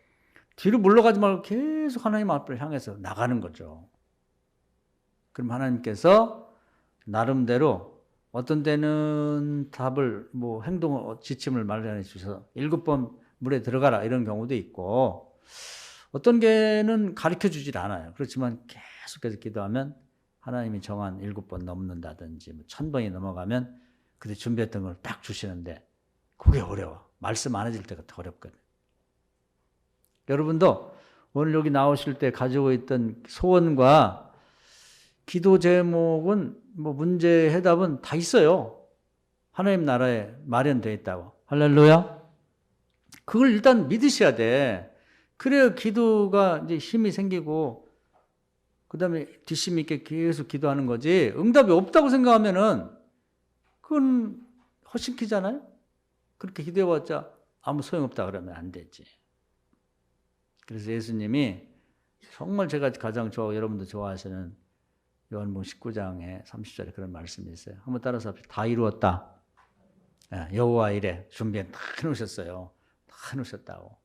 뒤로 물러가지 말고 계속 하나님 앞을 향해서 나가는 거죠. 그럼 하나님께서 나름대로 어떤 때는 답을 뭐 행동 지침을 마련해 주셔서 7번 물에 들어가라 이런 경우도 있고 어떤 게는 가르쳐 주질 않아요. 그렇지만 계속해서 기도하면 하나님이 정한 7번 넘는다든지 1000번이 넘어가면 그때 준비했던 걸 딱 주시는데 그게 어려워. 말씀 안 해질 때가 더 어렵거든. 여러분도 오늘 여기 나오실 때 가지고 있던 소원과 기도 제목은 뭐 문제 해답은 다 있어요. 하나님 나라에 마련되어 있다고. 할렐루야. 그걸 일단 믿으셔야 돼. 그래야 기도가 이제 힘이 생기고 그다음에 뒷심 있게 계속 기도하는 거지. 응답이 없다고 생각하면은 그건 허심키잖아요. 그렇게 기도해봤자 아무 소용없다 그러면 안 되지. 그래서 예수님이 정말 제가 가장 여러분도 좋아하시는 요한복음 19장에 30절에 그런 말씀이 있어요. 한번 따라서 합시다. 다 이루었다. 여호와 이래 준비해 다 해놓으셨어요. 다 해놓으셨다고.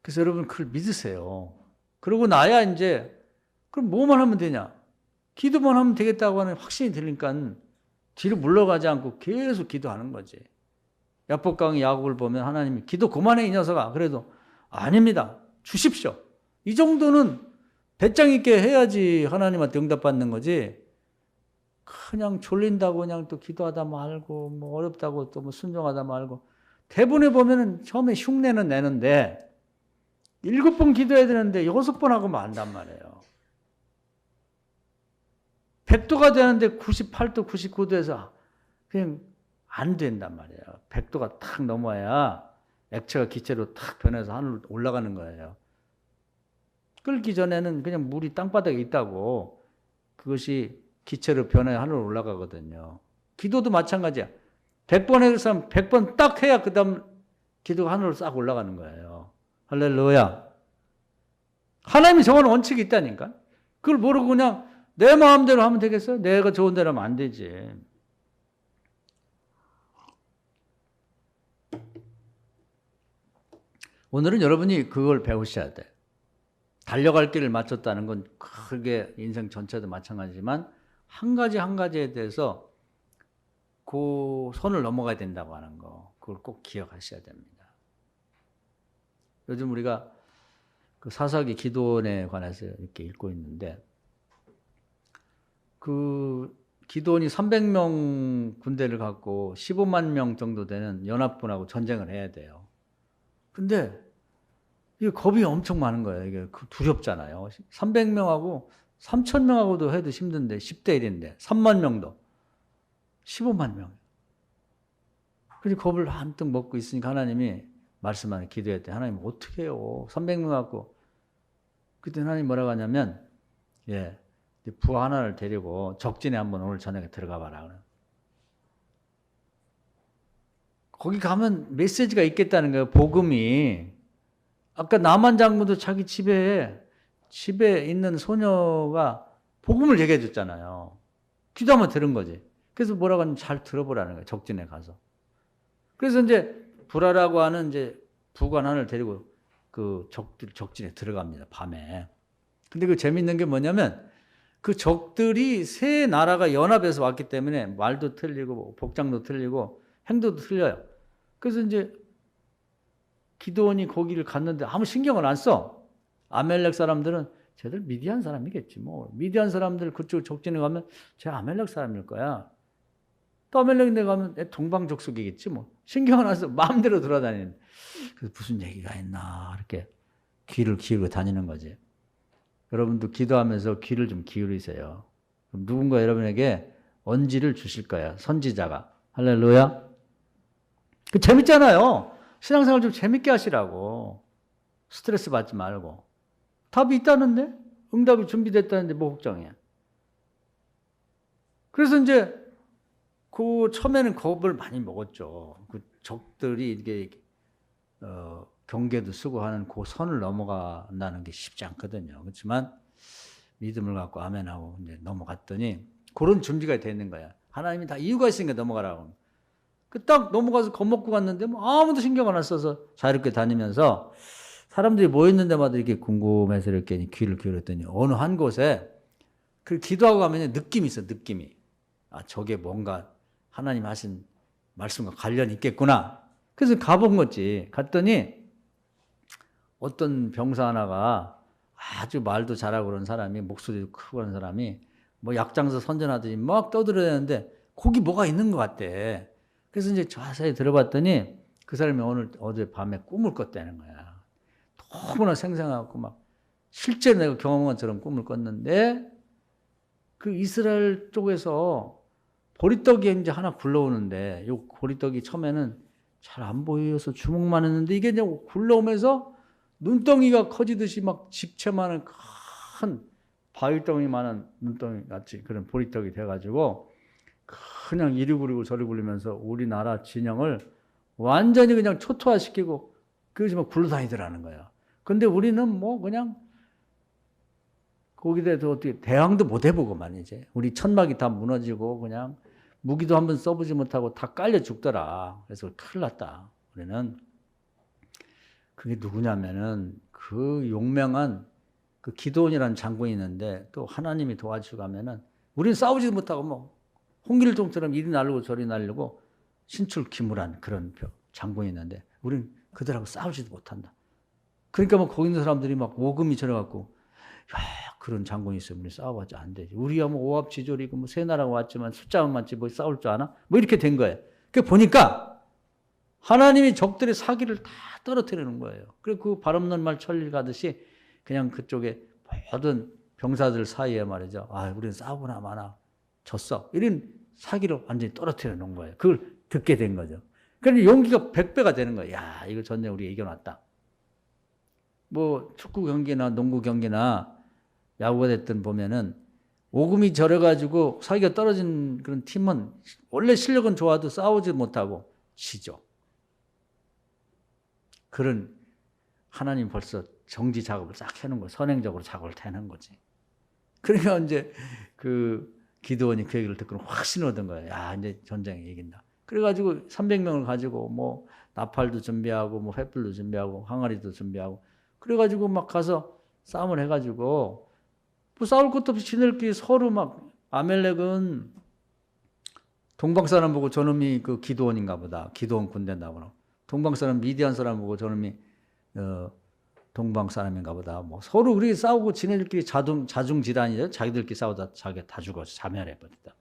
그래서 여러분 그걸 믿으세요. 그러고 나야 이제 그럼 뭐만 하면 되냐? 기도만 하면 되겠다고 하는 확신이 들으니까 뒤로 물러가지 않고 계속 기도하는 거지. 야복강의 야곱을 보면 하나님이 기도 그만해 이 녀석아. 그래도 아닙니다. 주십시오. 이 정도는 배짱 있게 해야지 하나님한테 응답받는 거지. 그냥 졸린다고 그냥 또 기도하다 말고 뭐 어렵다고 또 뭐 순종하다 말고 대본에 보면은 처음에 흉내는 내는데 7번 기도해야 되는데 6번 하고 만단 말이에요. 100도가 되는데 98도, 99도에서 그냥 안 된단 말이에요. 100도가 탁 넘어야 액체가 기체로 탁 변해서 하늘로 올라가는 거예요. 끓기 전에는 그냥 물이 땅바닥에 있다고 그것이 기체로 변해 하늘로 올라가거든요. 기도도 마찬가지야. 100번 해서 100번 딱 해야 그 다음 기도가 하늘로 싹 올라가는 거예요. 할렐루야. 하나님이 정하는 원칙이 있다니까. 그걸 모르고 그냥 내 마음대로 하면 되겠어요? 내가 좋은 대로 하면 안 되지. 오늘은 여러분이 그걸 배우셔야 돼. 달려갈 길을 맞췄다는 건 크게 인생 전체도 마찬가지지만 한 가지 한 가지에 대해서 그 선을 넘어가야 된다고 하는 거, 그걸 꼭 기억하셔야 됩니다. 요즘 우리가 그 사사기 기도원에 관해서 이렇게 읽고 있는데 그 기도원이 300명 군대를 갖고 15만 명 정도 되는 연합군하고 전쟁을 해야 돼요. 근데 이게 겁이 엄청 많은 거예요. 이게 두렵잖아요. 300명하고 3,000명하고도 해도 힘든데 10대 1인데 3만 명도 15만 명. 그래서 겁을 한뜩 먹고 있으니까 하나님이 말씀하는 기도했대. 하나님 어떻게 해요? 300명 갖고. 그때 하나님 뭐라고 하냐면 부하 하나를 데리고 적진에 한번 오늘 저녁에 들어가 봐라. 거기 가면 메시지가 있겠다는 거예요. 복음이. 아까 나만 장군도 자기 집에 있는 소녀가 복음을 얘기해 줬잖아요. 기도하면 들은 거지. 그래서 뭐라고 하냐면 잘 들어보라는 거예요. 적진에 가서. 그래서 이제 불화라고 하는 이제 부관 하나를 데리고 그 적진에 들어갑니다. 밤에. 근데 그 재밌는 게 뭐냐면 그 적들이 세 나라가 연합해서 왔기 때문에 말도 틀리고 복장도 틀리고 행동도 틀려요. 그래서 이제 기도원이 거기를 갔는데 아무 신경을 안 써. 아멜렉 사람들은 쟤들 미디안 사람이겠지 뭐. 미디안 사람들 그쪽 적진에 가면 쟤 아멜렉 사람일 거야. 또 아멜렉에 가면 동방족속이겠지 뭐. 신경을 안 써. 마음대로 돌아다니는. 그래서 무슨 얘기가 있나 이렇게 귀를 기울여 다니는 거지. 여러분도 기도하면서 귀를 좀 기울이세요. 그럼 누군가 여러분에게 언지를 주실 거야. 선지자가. 할렐루야. 그 재밌잖아요. 신앙생활 좀 재밌게 하시라고. 스트레스 받지 말고. 답이 있다는데? 응답이 준비됐다는데 뭐 걱정해. 그래서 이제 그 처음에는 겁을 많이 먹었죠. 그 적들이 이게 경계도 쓰고 하는 그 선을 넘어간다는 게 쉽지 않거든요. 그렇지만 믿음을 갖고 아멘하고 이제 넘어갔더니 그런 준비가 되는 거야. 하나님이 다 이유가 있으니까 넘어가라고. 그 딱 넘어가서 겁먹고 갔는데 뭐 아무도 신경을 안 써서 자유롭게 다니면서 사람들이 모였는 데마다 이렇게 궁금해서 이렇게 귀를 기울였더니 어느 한 곳에 그 기도하고 가면 느낌이 있어. 느낌이. 아, 저게 뭔가 하나님 하신 말씀과 관련이 있겠구나. 그래서 가본 거지. 갔더니 어떤 병사 하나가 아주 말도 잘하고 그런 사람이, 목소리도 크고 그런 사람이 뭐 약장서 선전하더니 막 떠들어대는데 거기 뭐가 있는 것 같대. 그래서 이제 자세히 들어봤더니 그 사람이 어제 밤에 꿈을 꿨다는 거야. 너무나 생생하고 막 실제 내가 경험한 것처럼 꿈을 꿨는데 그 이스라엘 쪽에서 보리떡이 이제 하나 굴러오는데 요 보리떡이 처음에는 잘 안 보여서 주목만 했는데 이게 이제 굴러오면서 눈덩이가 커지듯이 막 집채만한 큰 바위덩이만한 눈덩이 같이 그런 보리떡이 돼가지고 그냥 이리 굴리고 저리 굴리면서 우리나라 진영을 완전히 그냥 초토화시키고 그것이 막 굴러다니더라는 거야. 근데 우리는 뭐 그냥 거기에 대해서 어떻게 대항도 못 해보고 말이지. 우리 천막이 다 무너지고 그냥 무기도 한번 써보지 못하고 다 깔려 죽더라. 그래서 큰일 났다. 우리는 그게 누구냐면은 그 용맹한 그 기도원이라는 장군이 있는데 또 하나님이 도와주고 가면은 우리는 싸우지도 못하고 뭐 홍길동처럼 이리 날르고 저리 날르고 신출귀물한 그런 장군이 있는데 우리는 그들하고 싸우지도 못한다. 그러니까 뭐 거기 있는 사람들이 막 오금이 저려갖고 야, 그런 장군이 있으면 우리 싸워봤자 안 되지. 우리야 뭐 오합지졸이고 뭐 세 나라가 왔지만 숫자만 많지 뭐 싸울 줄 아나? 뭐 이렇게 된 거예요. 그 보니까 하나님이 적들의 사기를 다 떨어뜨리는 거예요. 그리고 그 바람난 말 천리 가듯이 그냥 그쪽에 모든 병사들 사이에 말이죠. 아, 우리는 싸우거나 마나 졌어. 이런 사기로 완전히 떨어뜨려 놓은 거예요. 그걸 듣게 된 거죠. 그러니 용기가 100배가 되는 거예요. 야, 이거 전쟁 우리 이겨놨다. 뭐 축구 경기나 농구 경기나 야구가 됐든 보면은 오금이 저려가지고 사기가 떨어진 그런 팀은 원래 실력은 좋아도 싸우지 못하고 지죠. 그런 하나님 벌써 정지 작업을 싹 해놓은 거예요. 선행적으로 작업을 해놓은 거지. 그러니까 이제 그 기드온이 그 얘기를 듣고 확신 얻은 거예요. 야, 이제 전쟁에 이긴다. 그래가지고 300명을 가지고 뭐 나팔도 준비하고 뭐 횃불도 준비하고 항아리도 준비하고 그래가지고 막 가서 싸움을 해가지고 뭐 싸울 것도 없이 지들끼리 서로 막 아멜렉은 동방 사람 보고 저놈이 그 기드온인가 보다. 기드온 군대인가 보다. 동방 사람 미디안 사람 보고 저놈이 동방 사람인가 보다. 뭐 서로 그렇게 싸우고 지네들끼리 자중지단이죠. 자기들끼리 싸우다 자기가 다 죽어서 자멸해버렸다.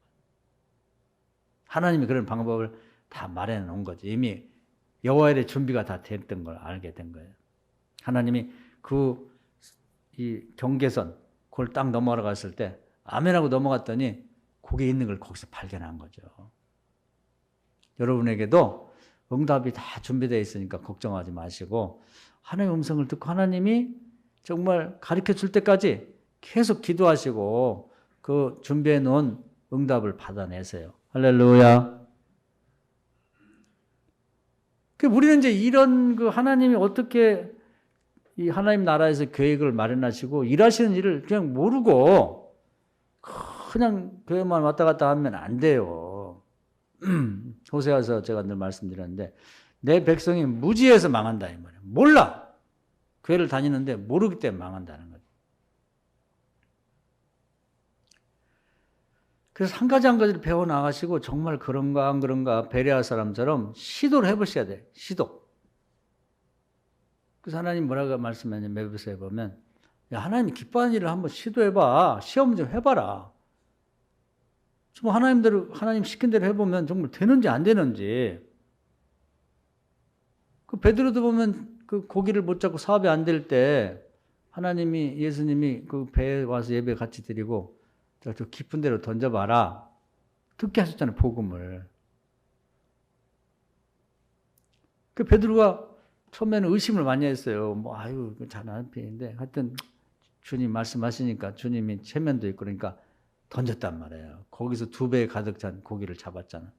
하나님이 그런 방법을 다 마련해 놓은 거지. 이미 여호와의 준비가 다 됐던 걸 알게 된 거예요. 하나님이 이 경계선 그걸 딱 넘어갔을 때 아멘하고 넘어갔더니 거기에 있는 걸 거기서 발견한 거죠. 여러분에게도 응답이 다 준비되어 있으니까 걱정하지 마시고 하나님의 음성을 듣고 하나님이 정말 가르쳐 줄 때까지 계속 기도하시고 그 준비해 놓은 응답을 받아내세요. 할렐루야. 우리는 이제 이런 그 하나님이 어떻게 이 하나님 나라에서 계획을 마련하시고 일하시는 일을 그냥 모르고 그냥 교회만 왔다 갔다 하면 안 돼요. 호세아서 제가 늘 말씀드렸는데 내 백성이 무지해서 망한다 이 말이에요. 몰라. 교회를 다니는데 모르기 때문에 망한다는 거죠. 그래서 한 가지 한 가지를 배워나가시고 정말 그런가 안 그런가 베레아 사람처럼 시도를 해보셔야 돼요. 시도. 그래서 하나님 뭐라고 말씀하냐면 메부서에 보면 야, 하나님이 기뻐하는 일을 한번 시도해봐. 시험 좀 해봐라. 좀 하나님 시킨 대로 해보면 정말 되는지 안 되는지. 그 베드로도 보면 그 고기를 못 잡고 사업이 안 될 때 예수님이 그 배에 와서 예배 같이 드리고 저 깊은 데로 던져봐라. 듣게 하셨잖아요, 복음을. 그 베드로가 처음에는 의심을 많이 했어요. 뭐, 아유, 잘하는 편인데. 하여튼, 주님 말씀하시니까 주님이 체면도 있고 그러니까 던졌단 말이에요. 거기서 2배 가득 찬 고기를 잡았잖아.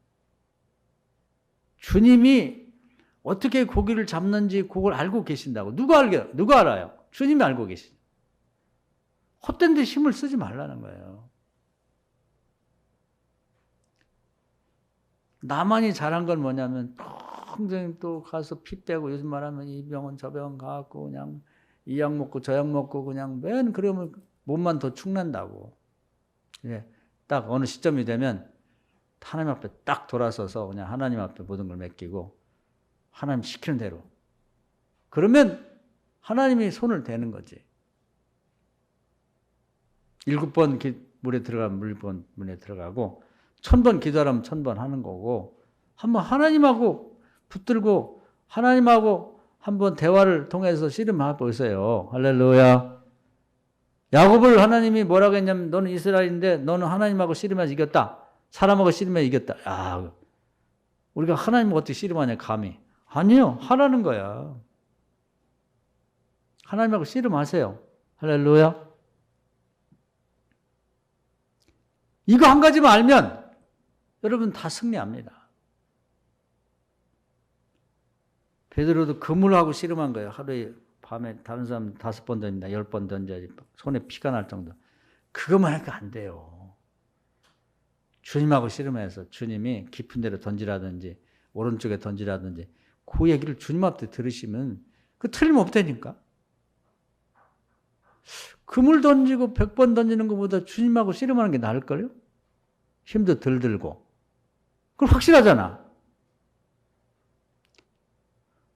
주님이 어떻게 고기를 잡는지 그걸 알고 계신다고. 누가 알아요? 주님이 알고 계시죠. 헛된 데 힘을 쓰지 말라는 거예요. 나만이 잘한 건 뭐냐면 평생 또 가서 피 빼고 요즘 말하면 이 병원 저 병원 가갖고 그냥 이 약 먹고 저 약 먹고 그냥 맨 그러면 몸만 더 축난다고. 예, 딱 어느 시점이 되면 하나님 앞에 딱 돌아서서 그냥 하나님 앞에 모든 걸 맡기고 하나님 시키는 대로. 그러면 하나님이 손을 대는 거지. 7번 물에 들어가면 물에 들어가고 1000번 기도하면 1000번 하는 거고 한번 하나님하고 붙들고 하나님하고 한번 대화를 통해서 씨름해 보세요. 할렐루야. 야곱을 하나님이 뭐라고 했냐면 너는 이스라엘인데 너는 하나님하고 씨름해서 이겼다. 사람하고 씨름해서 이겼다. 야, 우리가 하나님하고 어떻게 씨름하냐 감히. 아니요. 하라는 거야. 하나님하고 씨름하세요. 할렐루야. 이거 한 가지만 알면 여러분 다 승리합니다. 베드로도 그물하고 씨름한 거예요. 하루에 밤에 다른 사람 5번 던진다, 10번 던져야지 손에 피가 날 정도. 그것만 하니까 안 돼요. 주님하고 씨름해서 주님이 깊은 데로 던지라든지 오른쪽에 던지라든지 그 얘기를 주님 앞에 들으시면 그 틀림없다니까. 그물 던지고 100번 던지는 것보다 주님하고 씨름하는 게 나을걸요? 힘도 덜 들고. 그걸 확실하잖아.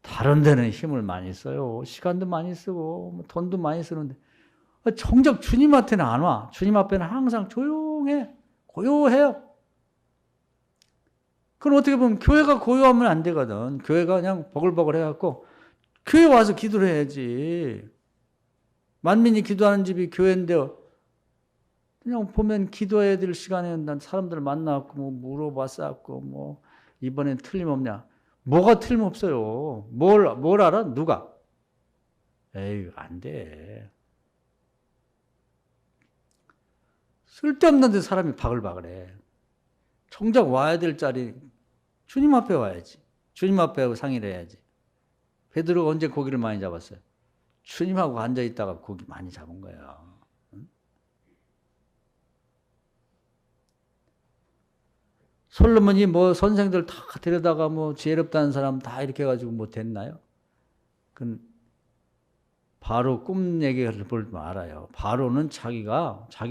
다른 데는 힘을 많이 써요. 시간도 많이 쓰고 돈도 많이 쓰는데 정작 주님한테는 안 와. 주님 앞에는 항상 조용해. 고요해요. 그럼 어떻게 보면 교회가 고요하면 안 되거든. 교회가 그냥 버글버글 해갖고 교회 와서 기도를 해야지. 만민이 기도하는 집이 교회인데 그냥 보면 기도해야 될 시간에 난 사람들 만나갖고 뭐 물어봤었고 뭐 이번엔 틀림없냐. 뭐가 틀림없어요. 뭘 알아? 누가? 에이, 안 돼. 쓸데없는 데 사람이 바글바글해. 정작 와야 될 자리 주님 앞에 와야지. 주님 앞에 상의를 해야지. 베드로가 언제 고기를 많이 잡았어요? 주님하고 앉아있다가 고기 많이 잡은 거예요. 응? 솔로몬이 뭐 선생들 다 데려다가 뭐 지혜롭다는 사람 다 이렇게 해가지고 뭐 됐나요? 그 바로 꿈 얘기를 볼 말아요. 바로는 자기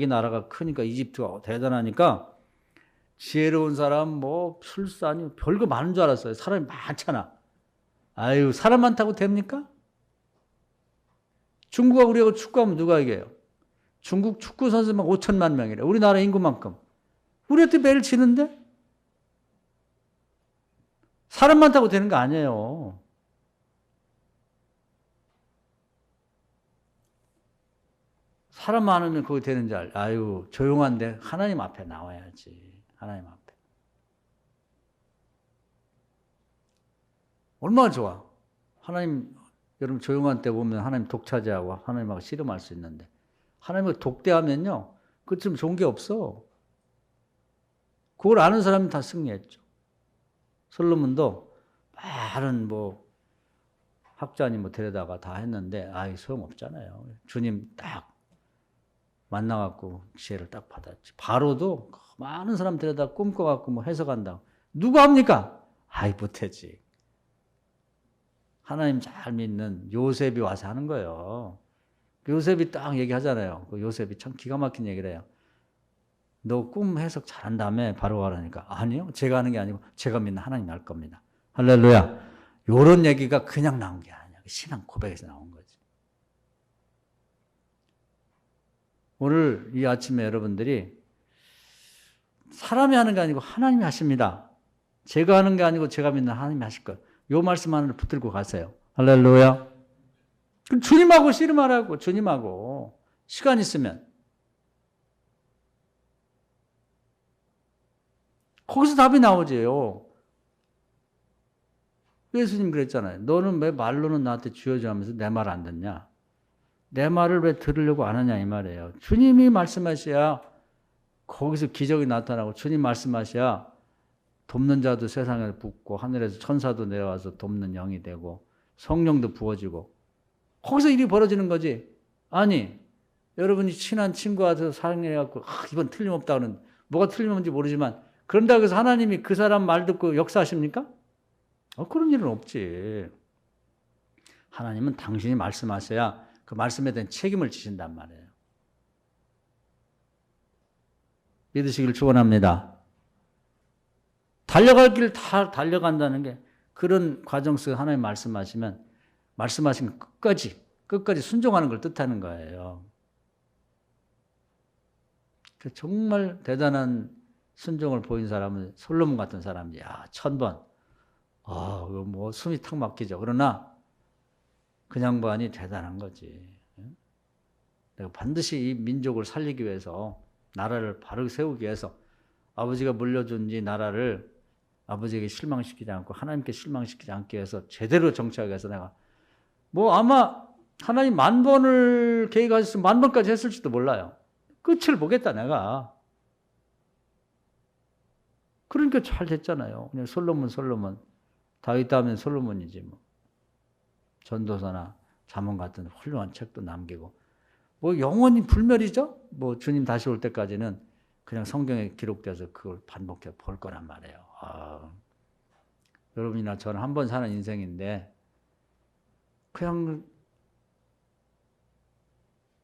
나라가 크니까 이집트가 대단하니까 지혜로운 사람 뭐 술사니 별거 많은 줄 알았어요. 사람이 많잖아. 아유, 사람 많다고 됩니까? 중국하고 우리하고 축구하면 누가 이겨요? 중국 축구 선수만 5천만 명이래. 우리나라 인구만큼. 우리한테 매일 지는데? 사람 많다고 되는 거 아니에요. 사람 많으면 거기 되는 줄 아유, 조용한데 하나님 앞에 나와야지. 하나님 앞에. 얼마나 좋아. 하나님, 여러분 조용한 때 보면 하나님 독차지하고 하나님하고 씨름할 수 있는데 하나님을 독대하면요. 그쯤 좋은 게 없어. 그걸 아는 사람이 다 승리했죠. 솔로몬도 많은 뭐 학자님 뭐 데려다가 다 했는데 아이 소용없잖아요. 주님 딱 만나갖고 지혜를 딱 받았지. 바로도 많은 사람 데려다 꿈꿔갖고 뭐 해석한다. 누가 합니까? 아이 못하지. 하나님 잘 믿는 요셉이 와서 하는 거예요. 요셉이 딱 얘기하잖아요. 그 요셉이 참 기가 막힌 얘기를 해요. 너 꿈 해석 잘한다며 바로 가라니까. 아니요. 제가 하는 게 아니고 제가 믿는 하나님이 할 겁니다. 할렐루야. 요런 얘기가 그냥 나온 게 아니야. 신앙 고백에서 나온 거지. 오늘 이 아침에 여러분들이 사람이 하는 게 아니고 하나님이 하십니다. 제가 하는 게 아니고 제가 믿는 하나님이 하실 거예요. 요 말씀 하나를 붙들고 가세요. 할렐루야. 주님하고 씨름하라고. 주님하고 시간 있으면 거기서 답이 나오지요. 예수님 그랬잖아요. 너는 왜 말로는 나한테 주여줘 하면서 내 말 안 듣냐? 내 말을 왜 들으려고 안 하냐 이 말이에요. 주님이 말씀하셔야 거기서 기적이 나타나고 주님 말씀하셔야 돕는 자도 세상에 붙고 하늘에서 천사도 내려와서 돕는 영이 되고 성령도 부어지고 거기서 일이 벌어지는 거지. 아니 여러분이 친한 친구한테 사랑해갖고 이건 틀림없다는 뭐가 틀림없는지 모르지만 그런다고 해서 하나님이 그 사람 말 듣고 역사하십니까? 그런 일은 없지. 하나님은 당신이 말씀하셔야 그 말씀에 대한 책임을 지신단 말이에요. 믿으시길 축원합니다. 달려갈 길 다 달려간다는 게 그런 과정 속에 하나님 말씀하시면 말씀하신 끝까지 순종하는 걸 뜻하는 거예요. 정말 대단한 순종을 보인 사람은 솔로몬 같은 사람이지. 1000번. 뭐 숨이 탁 막히죠. 그러나 그 양반이 대단한 거지. 내가 반드시 이 민족을 살리기 위해서 나라를 바르게 세우기 위해서 아버지가 물려준 이 나라를 아버지에게 실망시키지 않고 하나님께 실망시키지 않기 위해서 제대로 정치하기 위해서 내가 뭐 아마 하나님 10,000번을 계획하셨으면 10,000번까지 했을지도 몰라요. 끝을 보겠다 내가. 그러니까 잘 됐잖아요. 그냥 솔로몬. 다윗 다음엔 솔로몬이지 뭐. 전도서나 잠언 같은 훌륭한 책도 남기고 뭐 영원히 불멸이죠. 뭐 주님 다시 올 때까지는 그냥 성경에 기록돼서 그걸 반복해 볼 거란 말이에요. 여러분이나 저는 한 번 사는 인생인데 그냥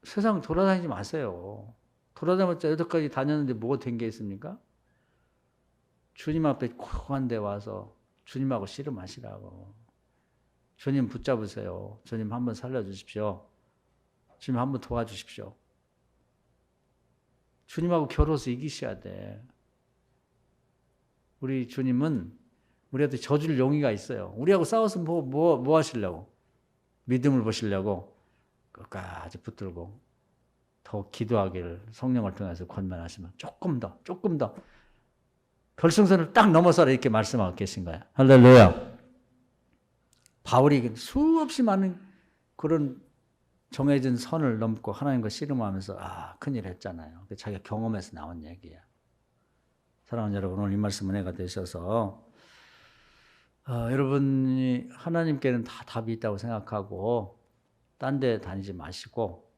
세상 돌아다니지 마세요. 돌아다녔자 여태까지 다녔는데 뭐가 된 게 있습니까? 주님 앞에 고요한 데 와서 주님하고 씨름하시라고. 주님 붙잡으세요. 주님 한번 살려주십시오. 주님 한번 도와주십시오. 주님하고 겨루어서 이기셔야 돼. 우리 주님은 우리한테 져줄 용의가 있어요. 우리하고 싸워서 뭐 하시려고? 믿음을 보시려고 끝까지 붙들고 더 기도하기를 성령을 통해서 권면하시면 조금 더 결승선을 딱 넘어서라 이렇게 말씀하고 계신 거예요. 할렐루야. 바울이 수없이 많은 그런 정해진 선을 넘고 하나님과 씨름하면서 큰일 했잖아요. 자기가 경험에서 나온 얘기예요. 사랑하는 여러분, 오늘 이 말씀 은혜가 되셔서 여러분이 하나님께는 다 답이 있다고 생각하고 딴 데 다니지 마시고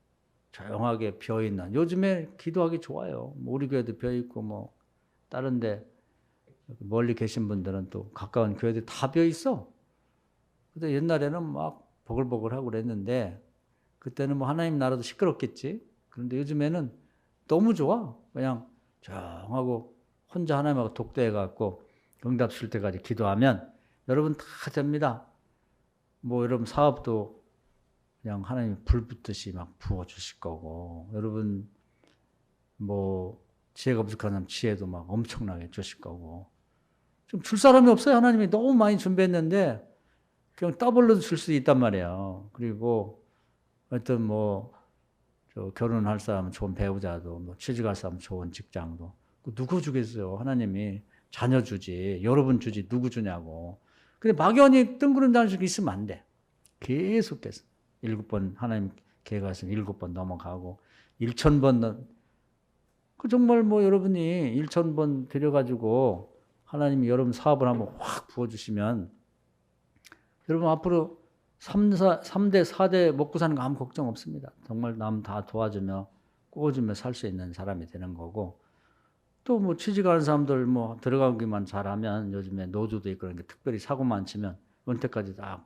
조용하게 비어있는, 요즘에 기도하기 좋아요. 우리 교회도 비어있고 다른 데 멀리 계신 분들은 또 가까운 교회들 다 비어있어. 근데 옛날에는 막 보글보글하고 그랬는데 그때는 하나님 나라도 시끄럽겠지. 그런데 요즘에는 너무 좋아. 그냥 조용하고 혼자 하나님하고 독대해갖고 응답 줄 때까지 기도하면 여러분 다 됩니다. 여러분 사업도 그냥 하나님이 불 붙듯이 막 부어주실 거고, 여러분 지혜가 부족한 사람 지혜도 막 엄청나게 주실 거고, 좀 줄 사람이 없어요. 하나님이 너무 많이 준비했는데 그냥 더블로 줄 수 있단 말이에요. 그리고 하여튼 결혼할 사람은 좋은 배우자도, 취직할 사람은 좋은 직장도, 누구 주겠어요? 하나님이 자녀 주지, 여러분 주지, 누구 주냐고. 근데 막연히 뜬구름 단식 있으면 안 돼. 계속해서 7번 하나님 계획하시면 7번 넘어가고 1000번 정말 여러분이 1000번 들여가지고 하나님이 여러분 사업을 한번 확 부어주시면 여러분 앞으로 3대 4대 먹고 사는 거 아무 걱정 없습니다. 정말 남 다 도와주며 꾸어주며 살 수 있는 사람이 되는 거고, 또 취직하는 사람들 들어가기만 잘하면 요즘에 노조도 있고 그러니까 특별히 사고만 치면 은퇴까지 다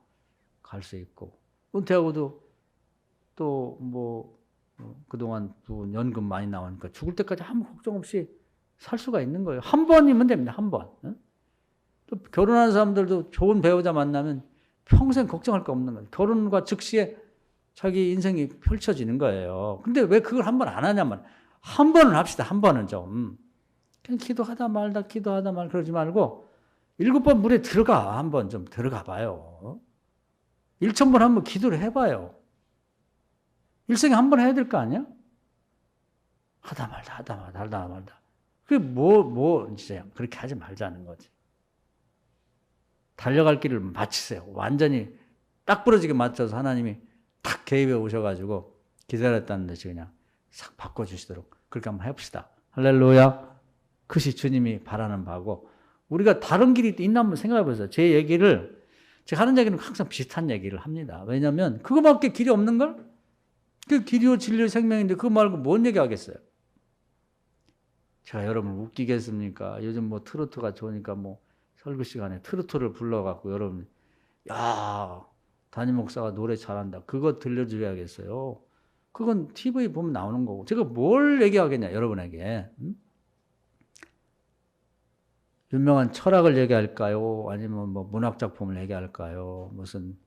갈 수 있고, 은퇴하고도 또 그동안 연금 많이 나오니까 죽을 때까지 아무 걱정 없이 살 수가 있는 거예요. 한 번이면 됩니다. 한 번. 또 결혼하는 사람들도 좋은 배우자 만나면 평생 걱정할 거 없는 거예요. 결혼과 즉시에 자기 인생이 펼쳐지는 거예요. 근데 왜 그걸 한 번 안 하냐 말이에요. 한 번은 합시다. 한 번은 좀. 그냥 기도하다 말다 그러지 말고 7번 물에 들어가. 한번 좀 들어가 봐요. 1000번 한번 기도를 해봐요. 일생에 한 번 해야 될 거 아니야? 하다 말다. 그게 진짜 그렇게 하지 말자는 거지. 달려갈 길을 마치세요. 완전히 딱 부러지게 맞춰서 하나님이 탁 개입해 오셔가지고 기다렸다는 듯이 그냥 싹 바꿔주시도록 그렇게 한번 해봅시다. 할렐루야. 그것이 주님이 바라는 바고, 우리가 다른 길이 있나 한번 생각해 보세요. 제가 하는 얘기는 항상 비슷한 얘기를 합니다. 왜냐하면 그거밖에 길이 없는 걸? 그 길이요 진리요 생명인데 그거 말고 뭔 얘기 하겠어요? 제가 여러분을 웃기겠습니까? 요즘 트로트가 좋으니까 설교 시간에 트로트를 불러갖고 여러분, 야, 담임 목사가 노래 잘한다. 그거 들려드려야겠어요. 그건 TV 보면 나오는 거고. 제가 뭘 얘기하겠냐, 여러분에게. 유명한 철학을 얘기할까요? 아니면 문학작품을 얘기할까요? 무슨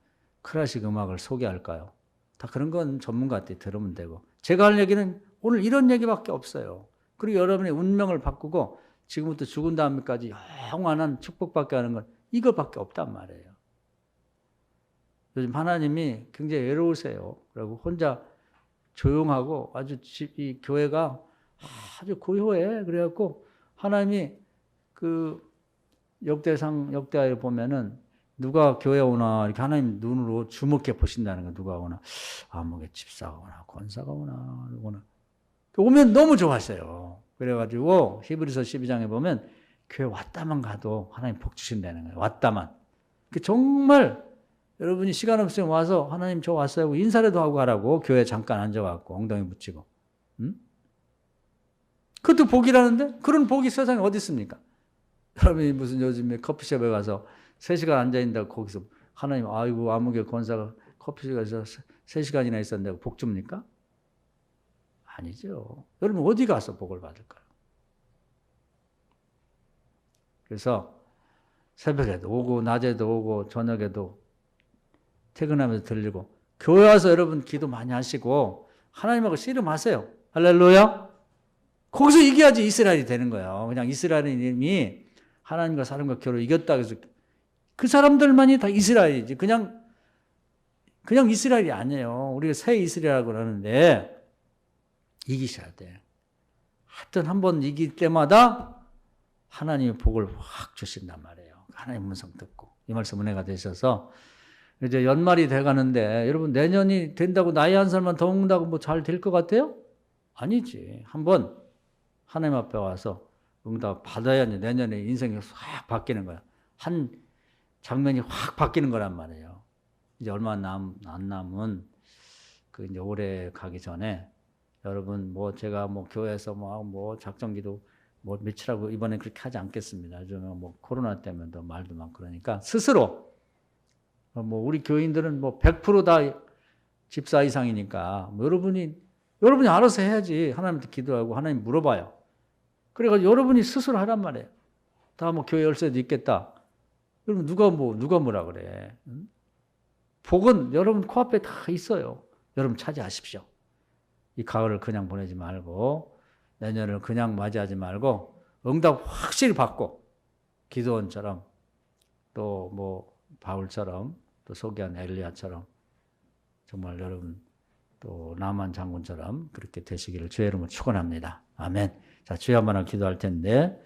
클래식 음악을 소개할까요? 다 그런 건 전문가한테 들으면 되고. 제가 할 얘기는 오늘 이런 얘기밖에 없어요. 그리고 여러분의 운명을 바꾸고 지금부터 죽은 다음까지 영원한 축복받게 하는 건 이것밖에 없단 말이에요. 요즘 하나님이 굉장히 외로우세요. 그리고 혼자 조용하고 아주 이 교회가 아주 고요해. 그래갖고 하나님이 역대하에 보면은 누가 교회 오나 이렇게 하나님 눈으로 주목해 보신다는 거. 누가 오나, 아무개 집사가 오나 권사가 오나 누구나 오면 너무 좋았어요. 그래가지고 히브리서 12장에 보면 교회 왔다만 가도 하나님 복 주신다는 거예요. 왔다만. 정말 여러분이 시간 없으면 와서 하나님 저 왔어요 하고 인사라도 하고 가라고. 교회 잠깐 앉아갖고 엉덩이 붙이고. 그것도 복이라는데? 그런 복이 세상에 어디 있습니까? 여러분이 무슨 요즘에 커피숍에 가서 3시간 앉아있는다고 거기서 하나님 아이고 아무개 권사가 커피숍에서 3시간이나 있었는데 복 줍니까? 아니죠. 여러분 어디 가서 복을 받을까요? 그래서 새벽에도 오고 낮에도 오고 저녁에도 퇴근하면서 들리고, 교회 와서 여러분 기도 많이 하시고 하나님하고 씨름하세요. 할렐루야. 거기서 이겨야지 이스라엘이 되는 거예요. 그냥 이스라엘이 하나님과 사람과 겨루 이겼다 해서 그 사람들만이 다 이스라엘이지. 그냥 이스라엘이 아니에요. 우리가 새 이스라엘이라고 그러는데 이기셔야 돼. 하여튼 한번 이길 때마다 하나님의 복을 확 주신단 말이에요. 하나님의 음성 듣고. 이 말씀 은혜가 되셔서 이제 연말이 돼가는데 여러분 내년이 된다고 나이 한 살만 더 먹는다고 뭐 잘 될 것 같아요? 아니지. 한번 하나님 앞에 와서 응답 받아야 내년에 인생이 확 바뀌는 거야. 한 장면이 확 바뀌는 거란 말이에요. 이제 얼마 안 남은 그 이제 올해 가기 전에 여러분 뭐 제가 뭐 교회에서 뭐 작정기도 뭐 며칠하고 이번에 그렇게 하지 않겠습니다. 요즘에 뭐 코로나 때문에 더 말도 많고 그러니까 스스로 뭐 우리 교인들은 뭐 100%다 집사 이상이니까 뭐 여러분이 알아서 해야지. 하나님한테 기도하고 하나님 물어봐요. 그래가지고 여러분이 스스로 하란 말이에요. 다 뭐 교회 열쇠도 있겠다. 여러분 누가 뭐라 그래. 응? 복은 여러분 코앞에 다 있어요. 여러분 차지하십시오. 이 가을을 그냥 보내지 말고 내년을 그냥 맞이하지 말고 응답 확실히 받고 기도원처럼 또 뭐 바울처럼 또 소개한 엘리야처럼 정말 여러분 또 나만 장군처럼 그렇게 되시기를 주의 이름으로 축원합니다. 아멘. 자, 주여 한번 기도할 텐데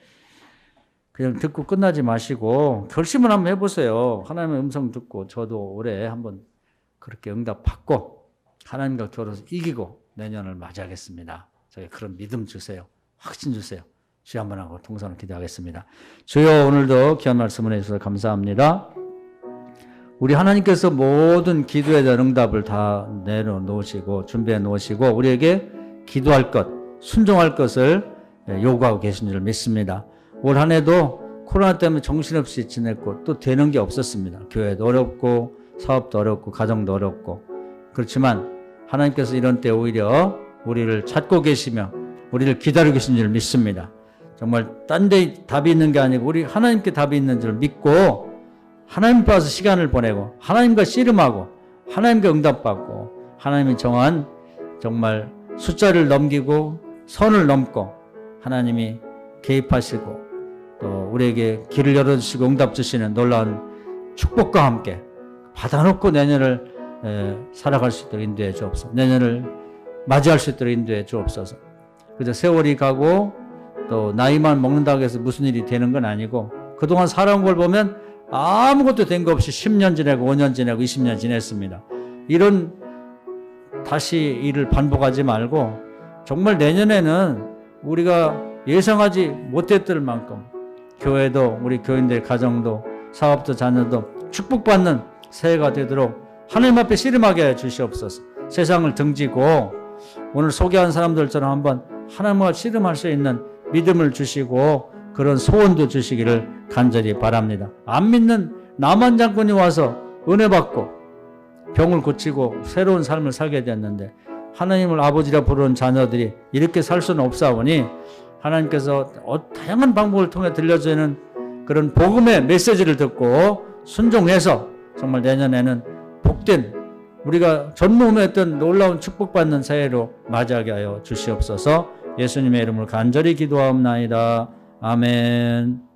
그냥 듣고 끝나지 마시고 결심을 한번 해보세요. 하나님의 음성 듣고 저도 올해 한번 그렇게 응답 받고 하나님과 겨뤄서 이기고 내년을 맞이하겠습니다. 저희 그런 믿음 주세요. 확신 주세요. 주여 한번 하고 통성을 기도하겠습니다. 주여 오늘도 귀한 말씀을 해주셔서 감사합니다. 우리 하나님께서 모든 기도에 대한 응답을 다 내려놓으시고 준비해 놓으시고 우리에게 기도할 것, 순종할 것을 요구하고 계신 줄 믿습니다. 올 한 해도 코로나 때문에 정신없이 지냈고 또 되는 게 없었습니다. 교회도 어렵고 사업도 어렵고 가정도 어렵고 그렇지만 하나님께서 이런 때 오히려 우리를 찾고 계시며 우리를 기다리고 계신 줄 믿습니다. 정말 딴 데 답이 있는 게 아니고 우리 하나님께 답이 있는 줄 믿고 하나님 앞에 와서 시간을 보내고 하나님과 씨름하고 하나님께 응답받고 하나님이 정한 정말 숫자를 넘기고 선을 넘고 하나님이 개입하시고 또 우리에게 길을 열어주시고 응답 주시는 놀라운 축복과 함께 받아놓고 내년을 살아갈 수 있도록 인도해 주옵소서. 내년을 맞이할 수 있도록 인도해 주옵소서. 그저 세월이 가고 또 나이만 먹는다고 해서 무슨 일이 되는 건 아니고 그동안 살아온 걸 보면 아무것도 된 거 없이 10년 지내고 5년 지내고 20년 지냈습니다. 이런 다시 일을 반복하지 말고 정말 내년에는 우리가 예상하지 못했을 만큼 교회도 우리 교인들 가정도 사업도 자녀도 축복받는 새해가 되도록 하나님 앞에 씨름하게 해 주시옵소서. 세상을 등지고 오늘 소개한 사람들처럼 한번 하나님과 씨름할 수 있는 믿음을 주시고 그런 소원도 주시기를 간절히 바랍니다. 안 믿는 나만 장군이 와서 은혜 받고 병을 고치고 새로운 삶을 살게 됐는데 하나님을 아버지라 부르는 자녀들이 이렇게 살 수는 없사오니 하나님께서 다양한 방법을 통해 들려주는 그런 복음의 메시지를 듣고 순종해서 정말 내년에는 복된 우리가 전무후무했던 놀라운 축복받는 새해로 맞이하게 하여 주시옵소서. 예수님의 이름으로 간절히 기도하옵나이다. 아멘.